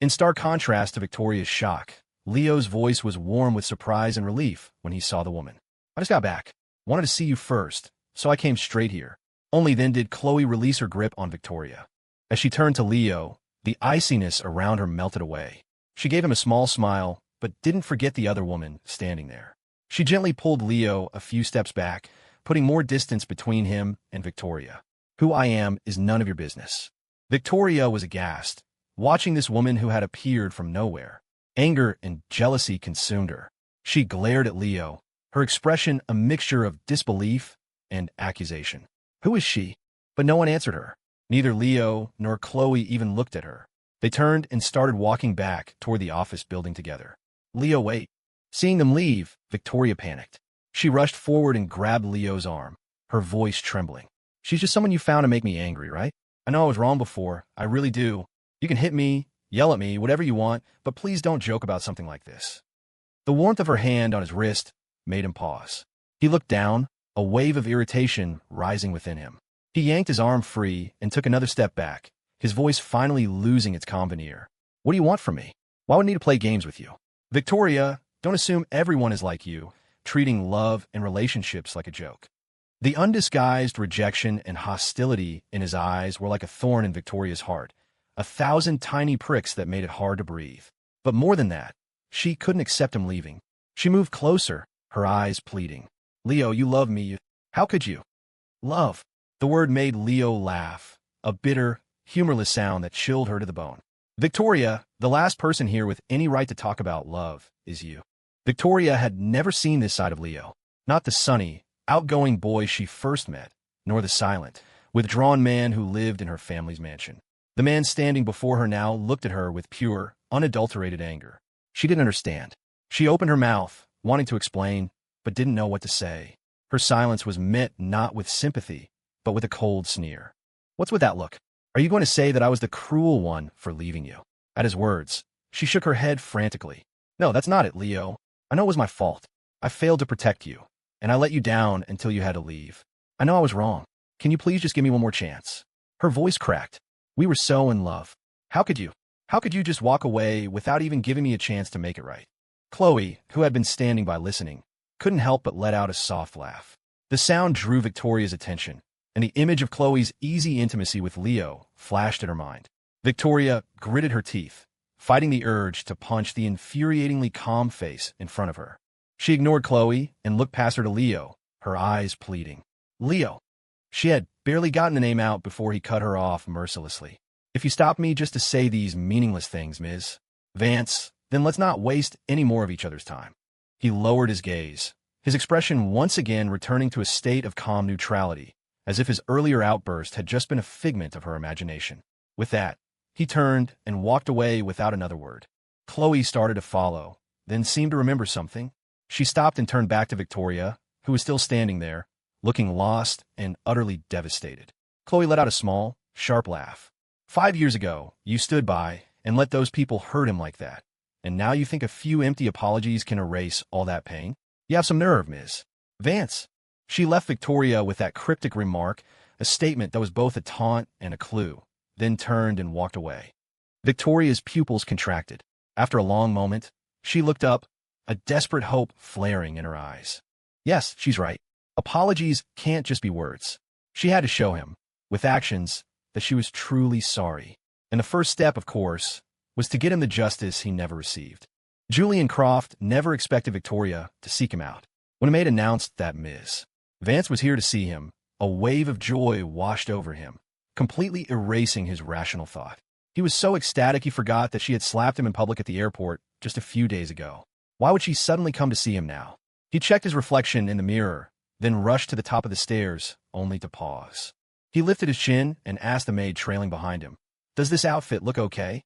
In stark contrast to Victoria's shock, Leo's voice was warm with surprise and relief when he saw the woman. "I just got back. Wanted to see you first, so I came straight here." Only then did Chloe release her grip on Victoria. As she turned to Leo, the iciness around her melted away. She gave him a small smile, but didn't forget the other woman standing there. She gently pulled Leo a few steps back, putting more distance between him and Victoria. "Who I am is none of your business." Victoria was aghast, watching this woman who had appeared from nowhere. Anger and jealousy consumed her. She glared at Leo, her expression a mixture of disbelief and accusation. Who is she? But no one answered her. Neither Leo nor Chloe even looked at her. They turned and started walking back toward the office building together. "Leo, wait." Seeing them leave, Victoria panicked. She rushed forward and grabbed Leo's arm, her voice trembling. "She's just someone you found to make me angry, right? I know I was wrong before. I really do. You can hit me, yell at me, whatever you want, but please don't joke about something like this." The warmth of her hand on his wrist made him pause. He looked down, a wave of irritation rising within him. He yanked his arm free and took another step back, his voice finally losing its calm veneer. "What do you want from me? Why would I need to play games with you? Victoria, don't assume everyone is like you, treating love and relationships like a joke." The undisguised rejection and hostility in his eyes were like a thorn in Victoria's heart, 1,000 tiny pricks that made it hard to breathe. But more than that, she couldn't accept him leaving. She moved closer, her eyes pleading. "Leo, you love me. How could you?" "Love." The word made Leo laugh, a bitter, humorless sound that chilled her to the bone. "Victoria, the last person here with any right to talk about love is you." Victoria had never seen this side of Leo, not the sunny, outgoing boy she first met, nor the silent, withdrawn man who lived in her family's mansion. The man standing before her now looked at her with pure, unadulterated anger. She didn't understand. She opened her mouth, wanting to explain, but didn't know what to say. Her silence was met not with sympathy, but with a cold sneer. "What's with that look? Are you going to say that I was the cruel one for leaving you?" At his words, she shook her head frantically. "No, that's not it, Leo. I know it was my fault. I failed to protect you, and I let you down until you had to leave. I know I was wrong. Can you please just give me one more chance?" Her voice cracked. "We were so in love. How could you? How could you just walk away without even giving me a chance to make it right?" Chloe, who had been standing by listening, couldn't help but let out a soft laugh. The sound drew Victoria's attention, and the image of Chloe's easy intimacy with Leo flashed in her mind. Victoria gritted her teeth, fighting the urge to punch the infuriatingly calm face in front of her. She ignored Chloe and looked past her to Leo, her eyes pleading. "Leo." She had barely gotten the name out before he cut her off mercilessly. "If you stop me just to say these meaningless things, Ms. Vance, then let's not waste any more of each other's time." He lowered his gaze, his expression once again returning to a state of calm neutrality, as if his earlier outburst had just been a figment of her imagination. With that, he turned and walked away without another word. Chloe started to follow, then seemed to remember something. She stopped and turned back to Victoria, who was still standing there, looking lost and utterly devastated. Chloe let out a small, sharp laugh. 5 years ago, you stood by and let those people hurt him like that, and now you think a few empty apologies can erase all that pain? You have some nerve, Ms. Vance." She left Victoria with that cryptic remark, a statement that was both a taunt and a clue, then turned and walked away. Victoria's pupils contracted. After a long moment, she looked up, a desperate hope flaring in her eyes. Yes, she's right. Apologies can't just be words. She had to show him, with actions, that she was truly sorry. And the first step, of course, was to get him the justice he never received. Julian Croft never expected Victoria to seek him out. When a maid announced that Ms. Vance was here to see him, a wave of joy washed over him, completely erasing his rational thought. He was so ecstatic he forgot that she had slapped him in public at the airport just a few days ago. Why would she suddenly come to see him now? He checked his reflection in the mirror, then rushed to the top of the stairs, only to pause. He lifted his chin and asked the maid trailing behind him, Does this outfit look okay?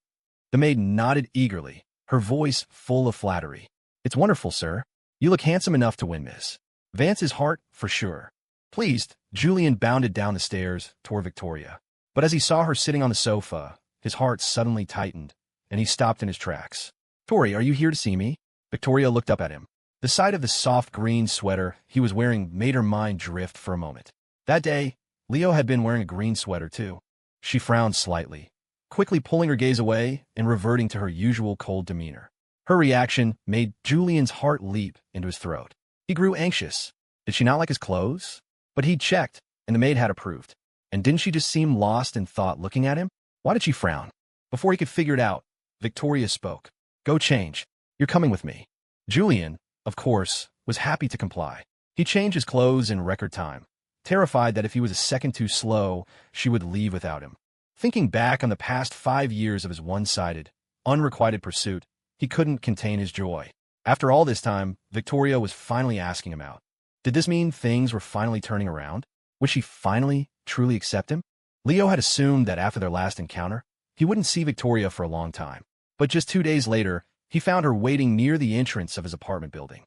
The maid nodded eagerly, her voice full of flattery. It's wonderful, sir. You look handsome enough to win Miss Vance's heart, for sure. Pleased, Julian bounded down the stairs toward Victoria. But as he saw her sitting on the sofa, his heart suddenly tightened, and he stopped in his tracks. Tori, are you here to see me? Victoria looked up at him. The sight of the soft green sweater he was wearing made her mind drift for a moment. That day, Leo had been wearing a green sweater too. She frowned slightly, quickly pulling her gaze away and reverting to her usual cold demeanor. Her reaction made Julian's heart leap into his throat. He grew anxious. Did she not like his clothes? But he'd checked, and the maid had approved. And didn't she just seem lost in thought looking at him? Why did she frown? Before he could figure it out, Victoria spoke. Go change. You're coming with me. Julian, of course, was happy to comply. He changed his clothes in record time, terrified that if he was a second too slow, she would leave without him. Thinking back on the past 5 years of his one-sided, unrequited pursuit, he couldn't contain his joy. After all this time, Victoria was finally asking him out. Did this mean things were finally turning around? Would she finally, truly accept him? Leo had assumed that after their last encounter, he wouldn't see Victoria for a long time. But just 2 days later, he found her waiting near the entrance of his apartment building.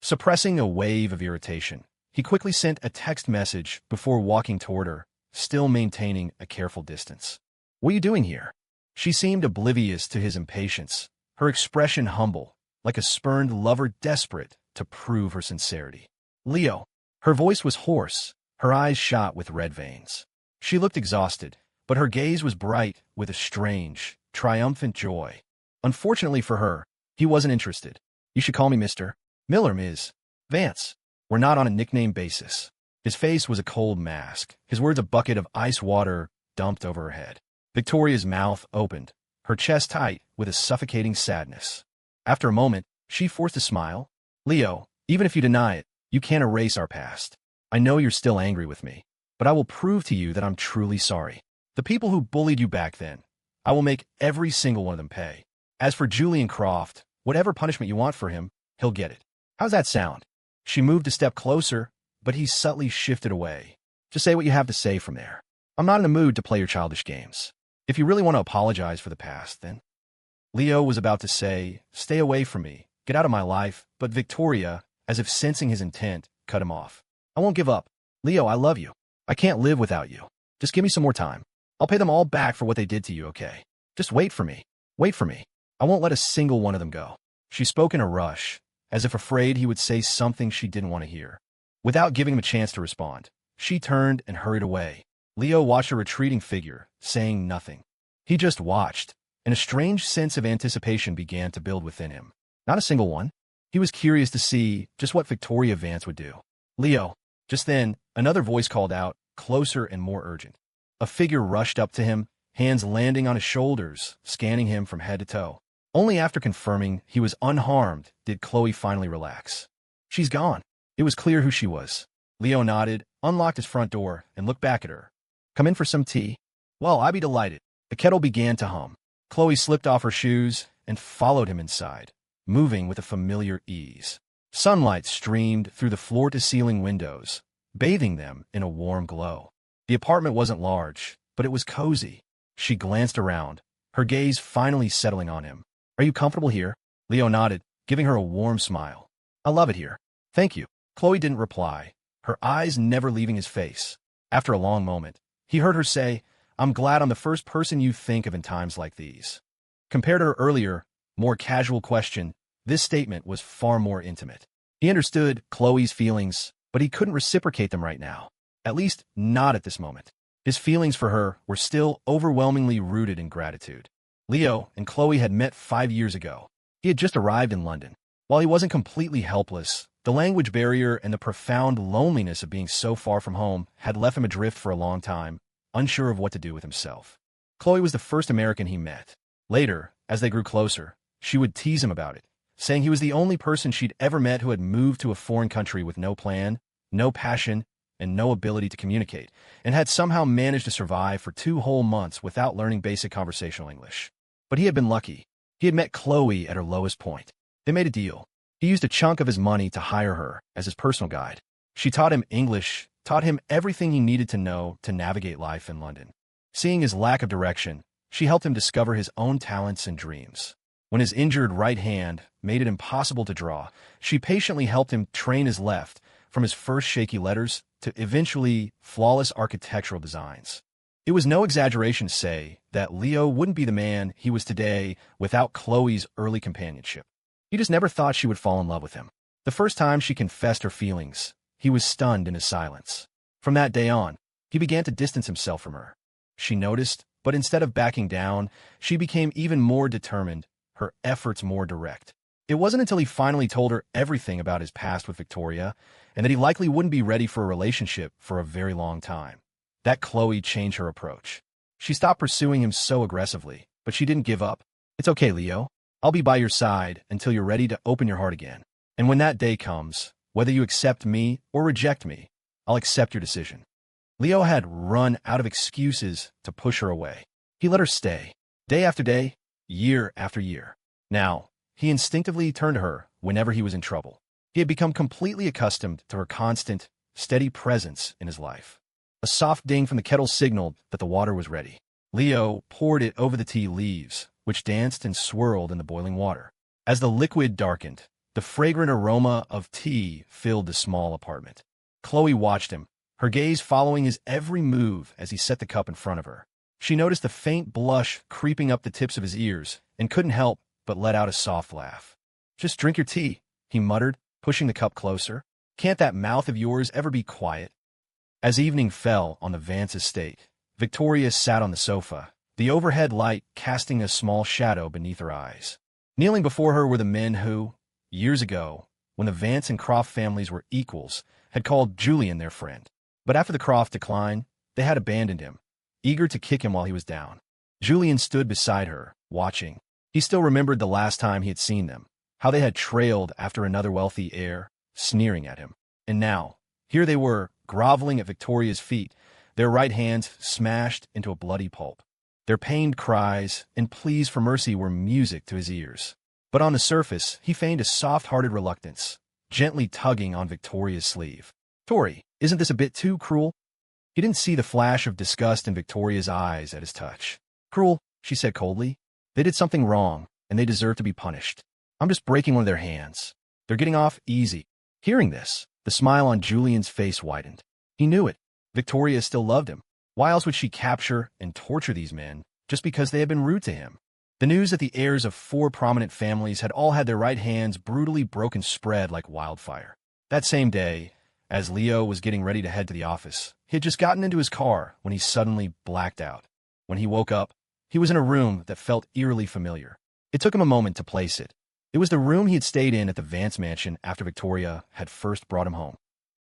Suppressing a wave of irritation, he quickly sent a text message before walking toward her, still maintaining a careful distance. What are you doing here? She seemed oblivious to his impatience, her expression humble, like a spurned lover desperate to prove her sincerity. Leo. Her voice was hoarse, her eyes shot with red veins. She looked exhausted, but her gaze was bright with a strange, triumphant joy. Unfortunately for her, he wasn't interested. You should call me Mr. Miller, Ms. Vance. We're not on a nickname basis. His face was a cold mask, his words a bucket of ice water dumped over her head. Victoria's mouth opened, her chest tight with a suffocating sadness. After a moment, she forced a smile. Leo, even if you deny it, you can't erase our past. I know you're still angry with me, but I will prove to you that I'm truly sorry. The people who bullied you back then, I will make every single one of them pay. As for Julian Croft, whatever punishment you want for him, he'll get it. How's that sound? She moved a step closer, but he subtly shifted away. Just say what you have to say from there. I'm not in the mood to play your childish games. If you really want to apologize for the past, then... Leo was about to say, stay away from me, get out of my life, but Victoria, as if sensing his intent, cut him off. I won't give up. Leo, I love you. I can't live without you. Just give me some more time. I'll pay them all back for what they did to you, okay? Just wait for me. Wait for me. I won't let a single one of them go. She spoke in a rush, as if afraid he would say something she didn't want to hear. Without giving him a chance to respond, she turned and hurried away. Leo watched her retreating figure, saying nothing. He just watched, and a strange sense of anticipation began to build within him. Not a single one. He was curious to see just what Victoria Vance would do. Leo. Just then, another voice called out, closer and more urgent. A figure rushed up to him, hands landing on his shoulders, scanning him from head to toe. Only after confirming he was unharmed did Chloe finally relax. She's gone. It was clear who she was. Leo nodded, unlocked his front door, and looked back at her. Come in for some tea? Well, I'd be delighted. The kettle began to hum. Chloe slipped off her shoes and followed him inside, moving with a familiar ease. Sunlight streamed through the floor-to-ceiling windows, bathing them in a warm glow. The apartment wasn't large, but it was cozy. She glanced around, her gaze finally settling on him. Are you comfortable here? Leo nodded, giving her a warm smile. I love it here. Thank you. Chloe didn't reply, her eyes never leaving his face. After a long moment, he heard her say, I'm glad I'm the first person you think of in times like these. Compared to her earlier, more casual question, this statement was far more intimate. He understood Chloe's feelings, but he couldn't reciprocate them right now. At least, not at this moment. His feelings for her were still overwhelmingly rooted in gratitude. Leo and Chloe had met 5 years ago. He had just arrived in London. While he wasn't completely helpless, the language barrier and the profound loneliness of being so far from home had left him adrift for a long time, unsure of what to do with himself. Chloe was the first American he met. Later, as they grew closer, she would tease him about it, saying he was the only person she'd ever met who had moved to a foreign country with no plan, no passion, and no ability to communicate, and had somehow managed to survive for 2 whole months without learning basic conversational English. But he had been lucky. He had met Chloe at her lowest point. They made a deal. He used a chunk of his money to hire her as his personal guide. She taught him English, taught him everything he needed to know to navigate life in London. Seeing his lack of direction, She helped him discover his own talents and dreams. When his injured right hand made it impossible to draw, she patiently helped him train his left, from his first shaky letters to eventually flawless architectural designs. It was no exaggeration to say that Leo wouldn't be the man he was today without Chloe's early companionship. He just never thought she would fall in love with him. The first time she confessed her feelings, he was stunned in his silence. From that day on, he began to distance himself from her. She noticed, but instead of backing down, she became even more determined, her efforts more direct. It wasn't until he finally told her everything about his past with Victoria, and that he likely wouldn't be ready for a relationship for a very long time, that Chloe changed her approach. She stopped pursuing him so aggressively, but she didn't give up. "It's okay, Leo. I'll be by your side until you're ready to open your heart again. And when that day comes, whether you accept me or reject me, I'll accept your decision." Leo had run out of excuses to push her away. He let her stay, day after day, year after year. Now, he instinctively turned to her whenever he was in trouble. He had become completely accustomed to her constant, steady presence in his life. A soft ding from the kettle signaled that the water was ready. Leo poured it over the tea leaves, which danced and swirled in the boiling water. As the liquid darkened, the fragrant aroma of tea filled the small apartment. Chloe watched him, her gaze following his every move as he set the cup in front of her. She noticed a faint blush creeping up the tips of his ears and couldn't help but let out a soft laugh. "Just drink your tea," he muttered, pushing the cup closer. "Can't that mouth of yours ever be quiet?" As evening fell on the Vance estate, Victoria sat on the sofa, the overhead light casting a small shadow beneath her eyes. Kneeling before her were the men who, years ago, when the Vance and Croft families were equals, had called Julian their friend. But after the Croft decline, they had abandoned him, eager to kick him while he was down. Julian stood beside her, watching. He still remembered the last time he had seen them, how they had trailed after another wealthy heir, sneering at him. And now, here they were, groveling at Victoria's feet, their right hands smashed into a bloody pulp. Their pained cries and pleas for mercy were music to his ears. But on the surface, he feigned a soft-hearted reluctance, gently tugging on Victoria's sleeve. "Tori, isn't this a bit too cruel?" He didn't see the flash of disgust in Victoria's eyes at his touch. "Cruel," she said coldly. "They did something wrong, and they deserve to be punished. I'm just breaking one of their hands. They're getting off easy." Hearing this, the smile on Julian's face widened. He knew it. Victoria still loved him. Why else would she capture and torture these men just because they had been rude to him? The news that the heirs of 4 prominent families had all had their right hands brutally broken spread like wildfire. That same day, as Leo was getting ready to head to the office, he had just gotten into his car when he suddenly blacked out. When he woke up, he was in a room that felt eerily familiar. It took him a moment to place it. It was the room he had stayed in at the Vance mansion after Victoria had first brought him home.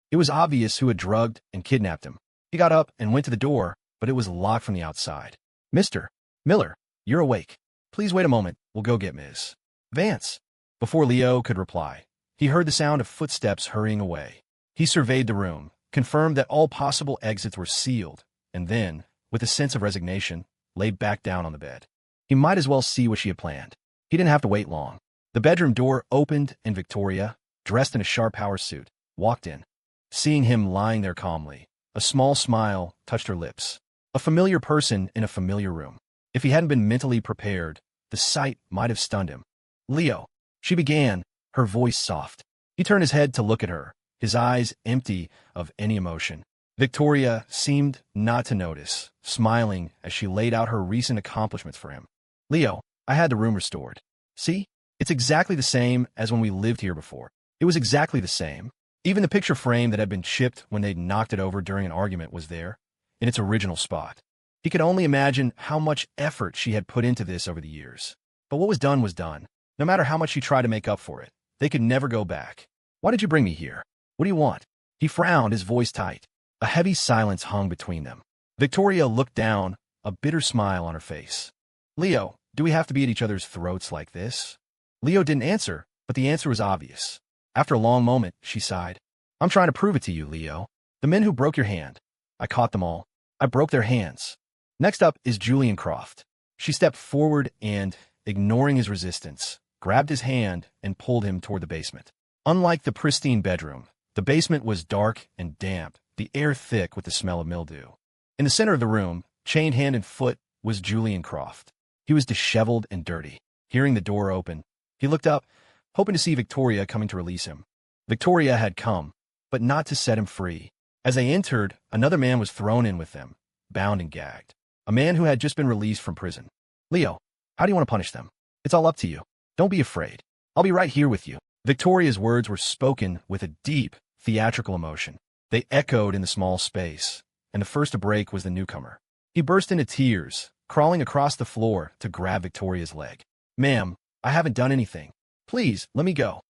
It was obvious who had drugged and kidnapped him. He got up and went to the door, but it was locked from the outside. "Mr. Miller, you're awake. Please wait a moment. We'll go get Ms. Vance." Before Leo could reply, he heard the sound of footsteps hurrying away. He surveyed the room, confirmed that all possible exits were sealed, and then, with a sense of resignation, lay back down on the bed. He might as well see what she had planned. He didn't have to wait long. The bedroom door opened and Victoria, dressed in a sharp power suit, walked in. Seeing him lying there calmly, a small smile touched her lips. A familiar person in a familiar room. If he hadn't been mentally prepared, the sight might have stunned him. "Leo," she began, her voice soft. He turned his head to look at her, his eyes empty of any emotion. Victoria seemed not to notice, smiling as she laid out her recent accomplishments for him. "Leo, I had the room restored. See? It's exactly the same as when we lived here before. It was exactly the same. Even the picture frame that had been chipped when they'd knocked it over during an argument was there, in its original spot." He could only imagine how much effort she had put into this over the years. But what was done was done. No matter how much she tried to make up for it, they could never go back. "Why did you bring me here? What do you want?" He frowned, his voice tight. A heavy silence hung between them. Victoria looked down, a bitter smile on her face. "Leo, do we have to be at each other's throats like this?" Leo didn't answer, but the answer was obvious. After a long moment, she sighed. "I'm trying to prove it to you, Leo. The men who broke your hand, I caught them all. I broke their hands. Next up is Julian Croft." She stepped forward and, ignoring his resistance, grabbed his hand and pulled him toward the basement. Unlike the pristine bedroom, the basement was dark and damp, the air thick with the smell of mildew. In the center of the room, chained hand and foot, was Julian Croft. He was disheveled and dirty. Hearing the door open, he looked up, hoping to see Victoria coming to release him. Victoria had come, but not to set him free. As they entered, another man was thrown in with them, bound and gagged. A man who had just been released from prison. Leo, how do you want to punish them? It's all up to you. Don't be afraid. I'll be right here with you. Victoria's words were spoken with a deep, theatrical emotion. They echoed in the small space, and the first to break was the newcomer. He burst into tears, crawling across the floor to grab Victoria's leg. Ma'am, I haven't done anything. Please, let me go.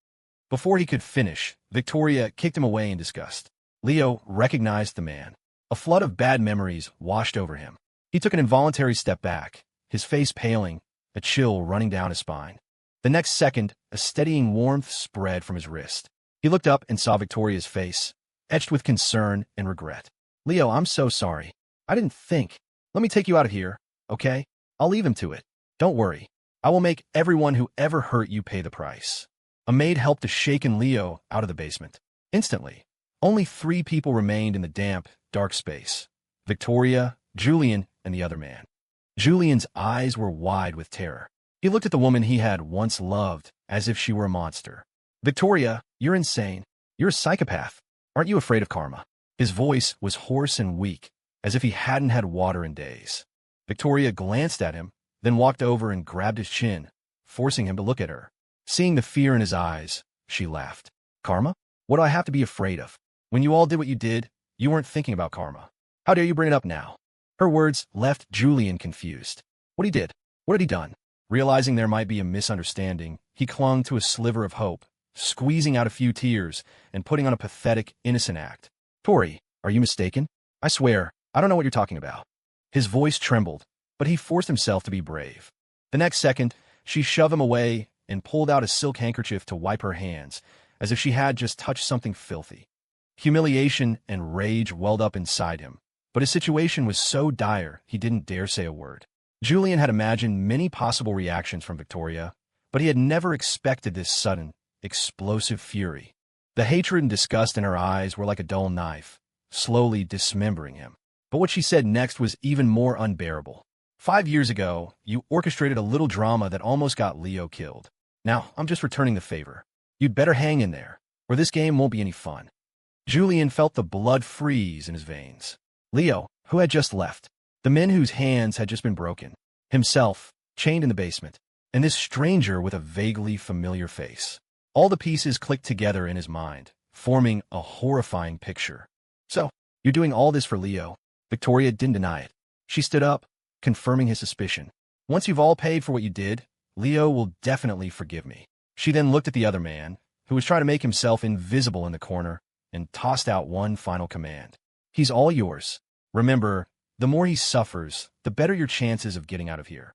Before he could finish, Victoria kicked him away in disgust. Leo recognized the man. A flood of bad memories washed over him. He took an involuntary step back, his face paling, a chill running down his spine. The next second, a steadying warmth spread from his wrist. He looked up and saw Victoria's face, etched with concern and regret. Leo, I'm so sorry. I didn't think. Let me take you out of here, okay? I'll leave him to it. Don't worry. I will make everyone who ever hurt you pay the price. A maid helped the shaken Leo out of the basement. Instantly, only 3 people remained in the damp, dark space. Victoria, Julian, and the other man. Julian's eyes were wide with terror. He looked at the woman he had once loved as if she were a monster. Victoria, you're insane. You're a psychopath. Aren't you afraid of karma? His voice was hoarse and weak, as if he hadn't had water in days. Victoria glanced at him, then walked over and grabbed his chin, forcing him to look at her. Seeing the fear in his eyes, she laughed. Karma? What do I have to be afraid of? When you all did what you did, you weren't thinking about karma. How dare you bring it up now? Her words left Julian confused. What he did? What had he done? Realizing there might be a misunderstanding, he clung to a sliver of hope, squeezing out a few tears and putting on a pathetic, innocent act. Tori, are you mistaken? I swear, I don't know what you're talking about. His voice trembled, but he forced himself to be brave. The next second, she shoved him away and pulled out a silk handkerchief to wipe her hands, as if she had just touched something filthy. Humiliation and rage welled up inside him, but his situation was so dire he didn't dare say a word. Julian had imagined many possible reactions from Victoria, but he had never expected this sudden, explosive fury. The hatred and disgust in her eyes were like a dull knife, slowly dismembering him. But what she said next was even more unbearable. 5 years ago, you orchestrated a little drama that almost got Leo killed. Now, I'm just returning the favor. You'd better hang in there, or this game won't be any fun. Julian felt the blood freeze in his veins. Leo, who had just left, the men whose hands had just been broken, himself, chained in the basement, and this stranger with a vaguely familiar face. All the pieces clicked together in his mind, forming a horrifying picture. So, you're doing all this for Leo? Victoria didn't deny it. She stood up, confirming his suspicion. Once you've all paid for what you did, Leo will definitely forgive me. She then looked at the other man, who was trying to make himself invisible in the corner, and tossed out one final command. He's all yours. Remember, the more he suffers, the better your chances of getting out of here.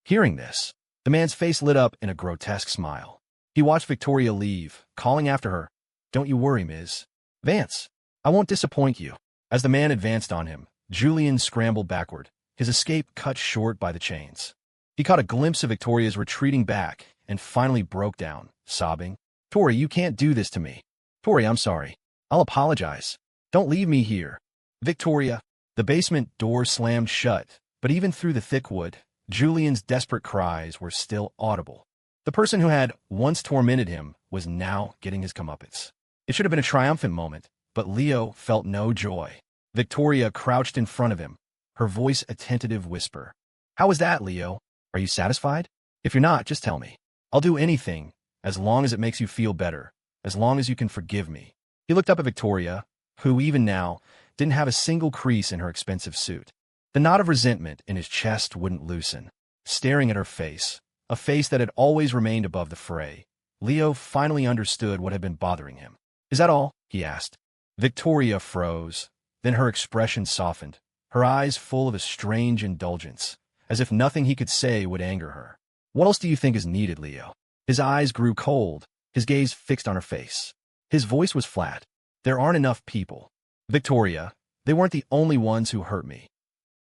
Hearing this, the man's face lit up in a grotesque smile. He watched Victoria leave, calling after her, Don't you worry, Ms. Vance. I won't disappoint you. As the man advanced on him, Julian scrambled backward, his escape cut short by the chains. He caught a glimpse of Victoria's retreating back and finally broke down, sobbing. Tori, you can't do this to me. Tori, I'm sorry. I'll apologize. Don't leave me here. Victoria. The basement door slammed shut, but even through the thick wood, Julian's desperate cries were still audible. The person who had once tormented him was now getting his comeuppance. It should have been a triumphant moment, but Leo felt no joy. Victoria crouched in front of him, her voice a tentative whisper. How was that, Leo? Are you satisfied? If you're not, just tell me. I'll do anything, as long as it makes you feel better, as long as you can forgive me. He looked up at Victoria, who, even now, didn't have a single crease in her expensive suit. The knot of resentment in his chest wouldn't loosen. Staring at her face, a face that had always remained above the fray, Leo finally understood what had been bothering him. Is that all? He asked. Victoria froze, then her expression softened, her eyes full of a strange indulgence, as if nothing he could say would anger her. What else do you think is needed, Leo? His eyes grew cold, his gaze fixed on her face. His voice was flat. There aren't enough people. Victoria, they weren't the only ones who hurt me.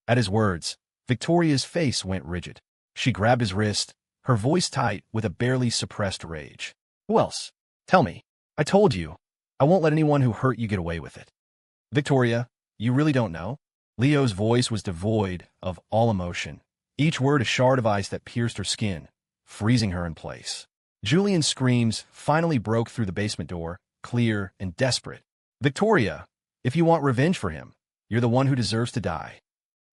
At his words, Victoria's face went rigid. She grabbed his wrist, her voice tight with a barely suppressed rage. Who else? Tell me. I told you. I won't let anyone who hurt you get away with it. Victoria, you really don't know? Leo's voice was devoid of all emotion, each word a shard of ice that pierced her skin, freezing her in place. Julian's screams finally broke through the basement door, clear and desperate. "Victoria, if you want revenge for him, you're the one who deserves to die."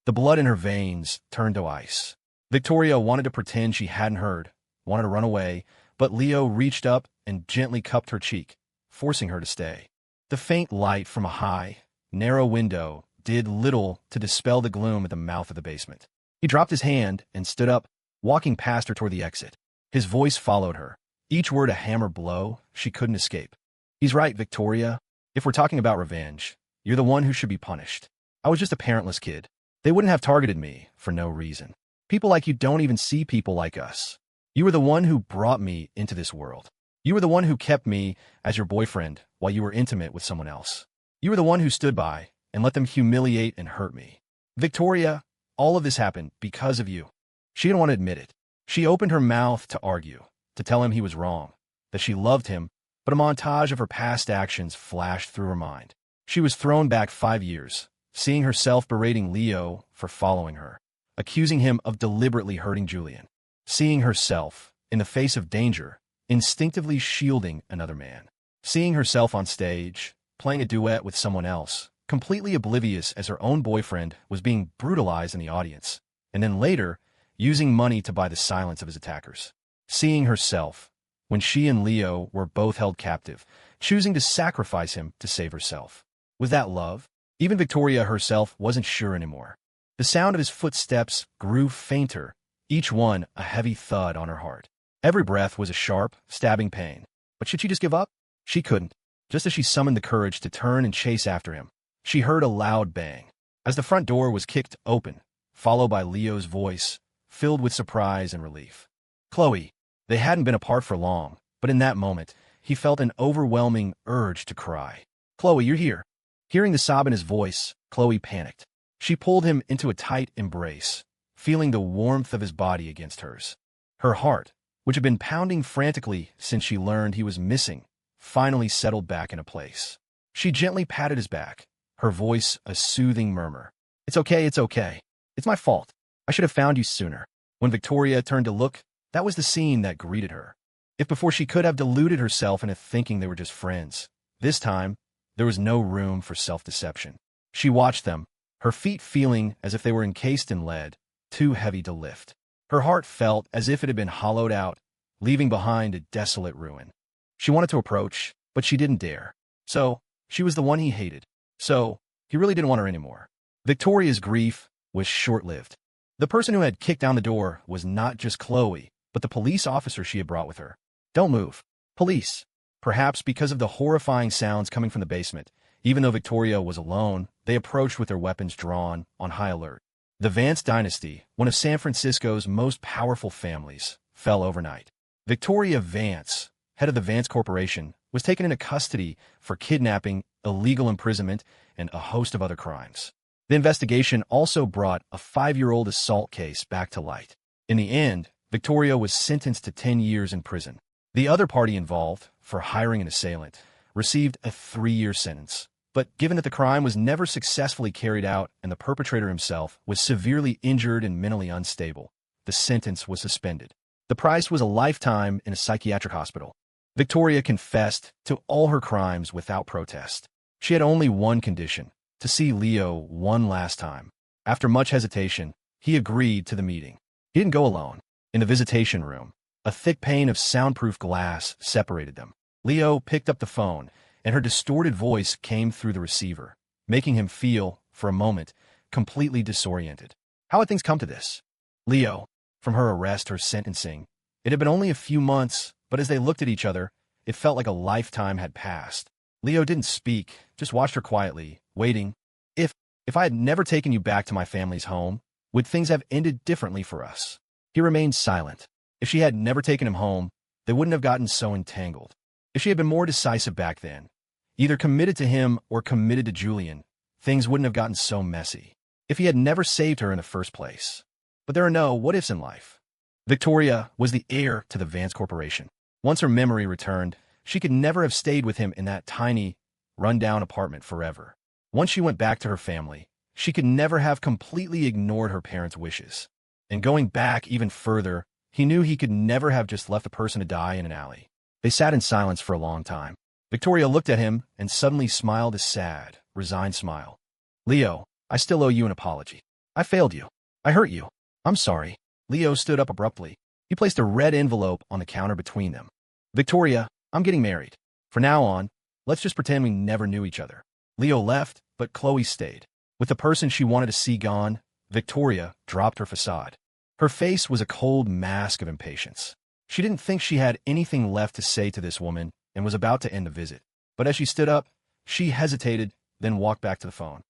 The blood in her veins turned to ice. Victoria wanted to pretend she hadn't heard, wanted to run away, but Leo reached up and gently cupped her cheek, forcing her to stay. The faint light from a high, narrow window did little to dispel the gloom at the mouth of the basement. He dropped his hand and stood up, walking past her toward the exit. His voice followed her, each word a hammer blow she couldn't escape. "He's right, Victoria. If we're talking about revenge, you're the one who should be punished. I was just a parentless kid. They wouldn't have targeted me for no reason. People like you don't even see people like us. You were the one who brought me into this world. You were the one who kept me as your boyfriend while you were intimate with someone else. You were the one who stood by and let them humiliate and hurt me. Victoria, all of this happened because of you." She didn't want to admit it. She opened her mouth to argue, to tell him he was wrong, that she loved him, but a montage of her past actions flashed through her mind. She was thrown back 5 years, seeing herself berating Leo for following her, accusing him of deliberately hurting Julian, seeing herself, in the face of danger, instinctively shielding another man, seeing herself on stage, playing a duet with someone else, completely oblivious as her own boyfriend was being brutalized in the audience, and then later, using money to buy the silence of his attackers. Seeing herself, when she and Leo were both held captive, choosing to sacrifice him to save herself. Was that love? Even Victoria herself wasn't sure anymore. The sound of his footsteps grew fainter, each one a heavy thud on her heart. Every breath was a sharp, stabbing pain. But should she just give up? She couldn't. Just as she summoned the courage to turn and chase after him, she heard a loud bang, as the front door was kicked open, followed by Leo's voice, filled with surprise and relief. "Chloe." They hadn't been apart for long, but in that moment, he felt an overwhelming urge to cry. "Chloe, you're here." Hearing the sob in his voice, Chloe panicked. She pulled him into a tight embrace, feeling the warmth of his body against hers. Her heart, which had been pounding frantically since she learned he was missing, finally settled back into place. She gently patted his back, her voice a soothing murmur. It's okay. It's my fault. I should have found you sooner." When Victoria turned to look, that was the scene that greeted her. If before she could have deluded herself into thinking they were just friends, this time, there was no room for self-deception. She watched them, her feet feeling as if they were encased in lead, too heavy to lift. Her heart felt as if it had been hollowed out, leaving behind a desolate ruin. She wanted to approach, but she didn't dare. So, she was the one he hated. So, he really didn't want her anymore. Victoria's grief was short-lived. The person who had kicked down the door was not just Chloe, but the police officer she had brought with her. "Don't move." Police. Perhaps because of the horrifying sounds coming from the basement, even though Victoria was alone, they approached with their weapons drawn, on high alert. The Vance dynasty, one of San Francisco's most powerful families, fell overnight. Victoria Vance, head of the Vance Corporation, was taken into custody for kidnapping, illegal imprisonment, and a host of other crimes. The investigation also brought a 5-year-old assault case back to light. In the end, Victoria was sentenced to 10 years in prison. The other party involved, for hiring an assailant, received a 3-year sentence. But given that the crime was never successfully carried out and the perpetrator himself was severely injured and mentally unstable, the sentence was suspended. The price was a lifetime in a psychiatric hospital. Victoria confessed to all her crimes without protest. She had only one condition: to see Leo one last time. After much hesitation, he agreed to the meeting. He didn't go alone. In the visitation room, a thick pane of soundproof glass separated them. Leo picked up the phone, and her distorted voice came through the receiver, making him feel, for a moment, completely disoriented. How had things come to this? Leo, from her arrest, her sentencing. It had been only a few months, but as they looked at each other, it felt like a lifetime had passed. Leo didn't speak, just watched her quietly, waiting. If I had never taken you back to my family's home, would things have ended differently for us? He remained silent. If she had never taken him home, they wouldn't have gotten so entangled. If she had been more decisive back then, either committed to him or committed to Julian, things wouldn't have gotten so messy. If he had never saved her in the first place. But there are no what-ifs in life. Victoria was the heir to the Vance Corporation. Once her memory returned, she could never have stayed with him in that tiny, run-down apartment forever. Once she went back to her family, she could never have completely ignored her parents' wishes. And going back even further, he knew he could never have just left a person to die in an alley. They sat in silence for a long time. Victoria looked at him and suddenly smiled a sad, resigned smile. Leo, I still owe you an apology. I failed you. I hurt you. I'm sorry. Leo stood up abruptly. He placed a red envelope on the counter between them. Victoria, I'm getting married. From now on, let's just pretend we never knew each other. Leo left, but Chloe stayed. With the person she wanted to see gone, Victoria dropped her facade. Her face was a cold mask of impatience. She didn't think she had anything left to say to this woman and was about to end the visit. But as she stood up, she hesitated, then walked back to the phone.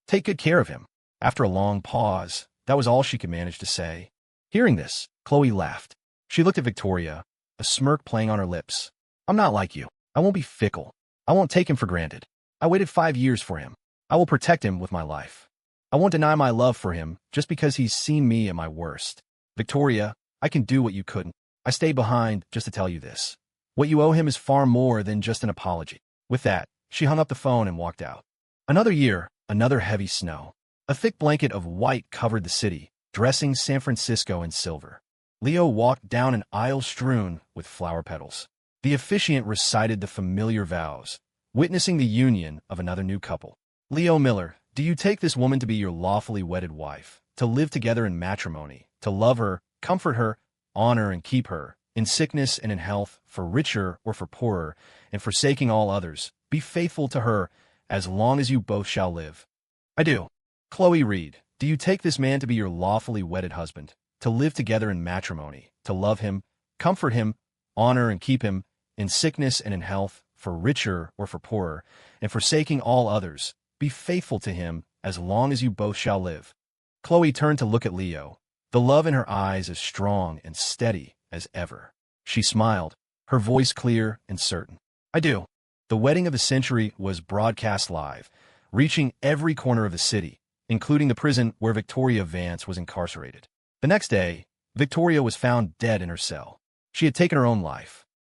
Take good care of him. After a long pause, that was all she could manage to say. Hearing this, Chloe laughed. She looked at Victoria, a smirk playing on her lips. I'm not like you. I won't be fickle. I won't take him for granted. I waited 5 years for him. I will protect him with my life. I won't deny my love for him just because he's seen me at my worst. Victoria, I can do what you couldn't. I stayed behind just to tell you this. What you owe him is far more than just an apology. With that, she hung up the phone and walked out. Another year, another heavy snow. A thick blanket of white covered the city, dressing San Francisco in silver. Leo walked down an aisle strewn with flower petals. The officiant recited the familiar vows, witnessing the union of another new couple. Leo Miller, do you take this woman to be your lawfully wedded wife, to live together in matrimony, to love her, comfort her, honor and keep her, in sickness and in health, for richer or for poorer, and forsaking all others, be faithful to her, as long as you both shall live? I do. Chloe Reed, do you take this man to be your lawfully wedded husband, to live together in matrimony, to love him, comfort him, honor and keep him, in sickness and in health, for richer or for poorer, and forsaking all others, be faithful to him, as long as you both shall live? Chloe turned to look at Leo, the love in her eyes as strong and steady as ever. She smiled, her voice clear and certain. I do. The wedding of the century was broadcast live, reaching every corner of the city, including the prison where Victoria Vance was incarcerated. The next day, Victoria was found dead in her cell. She had taken her own life.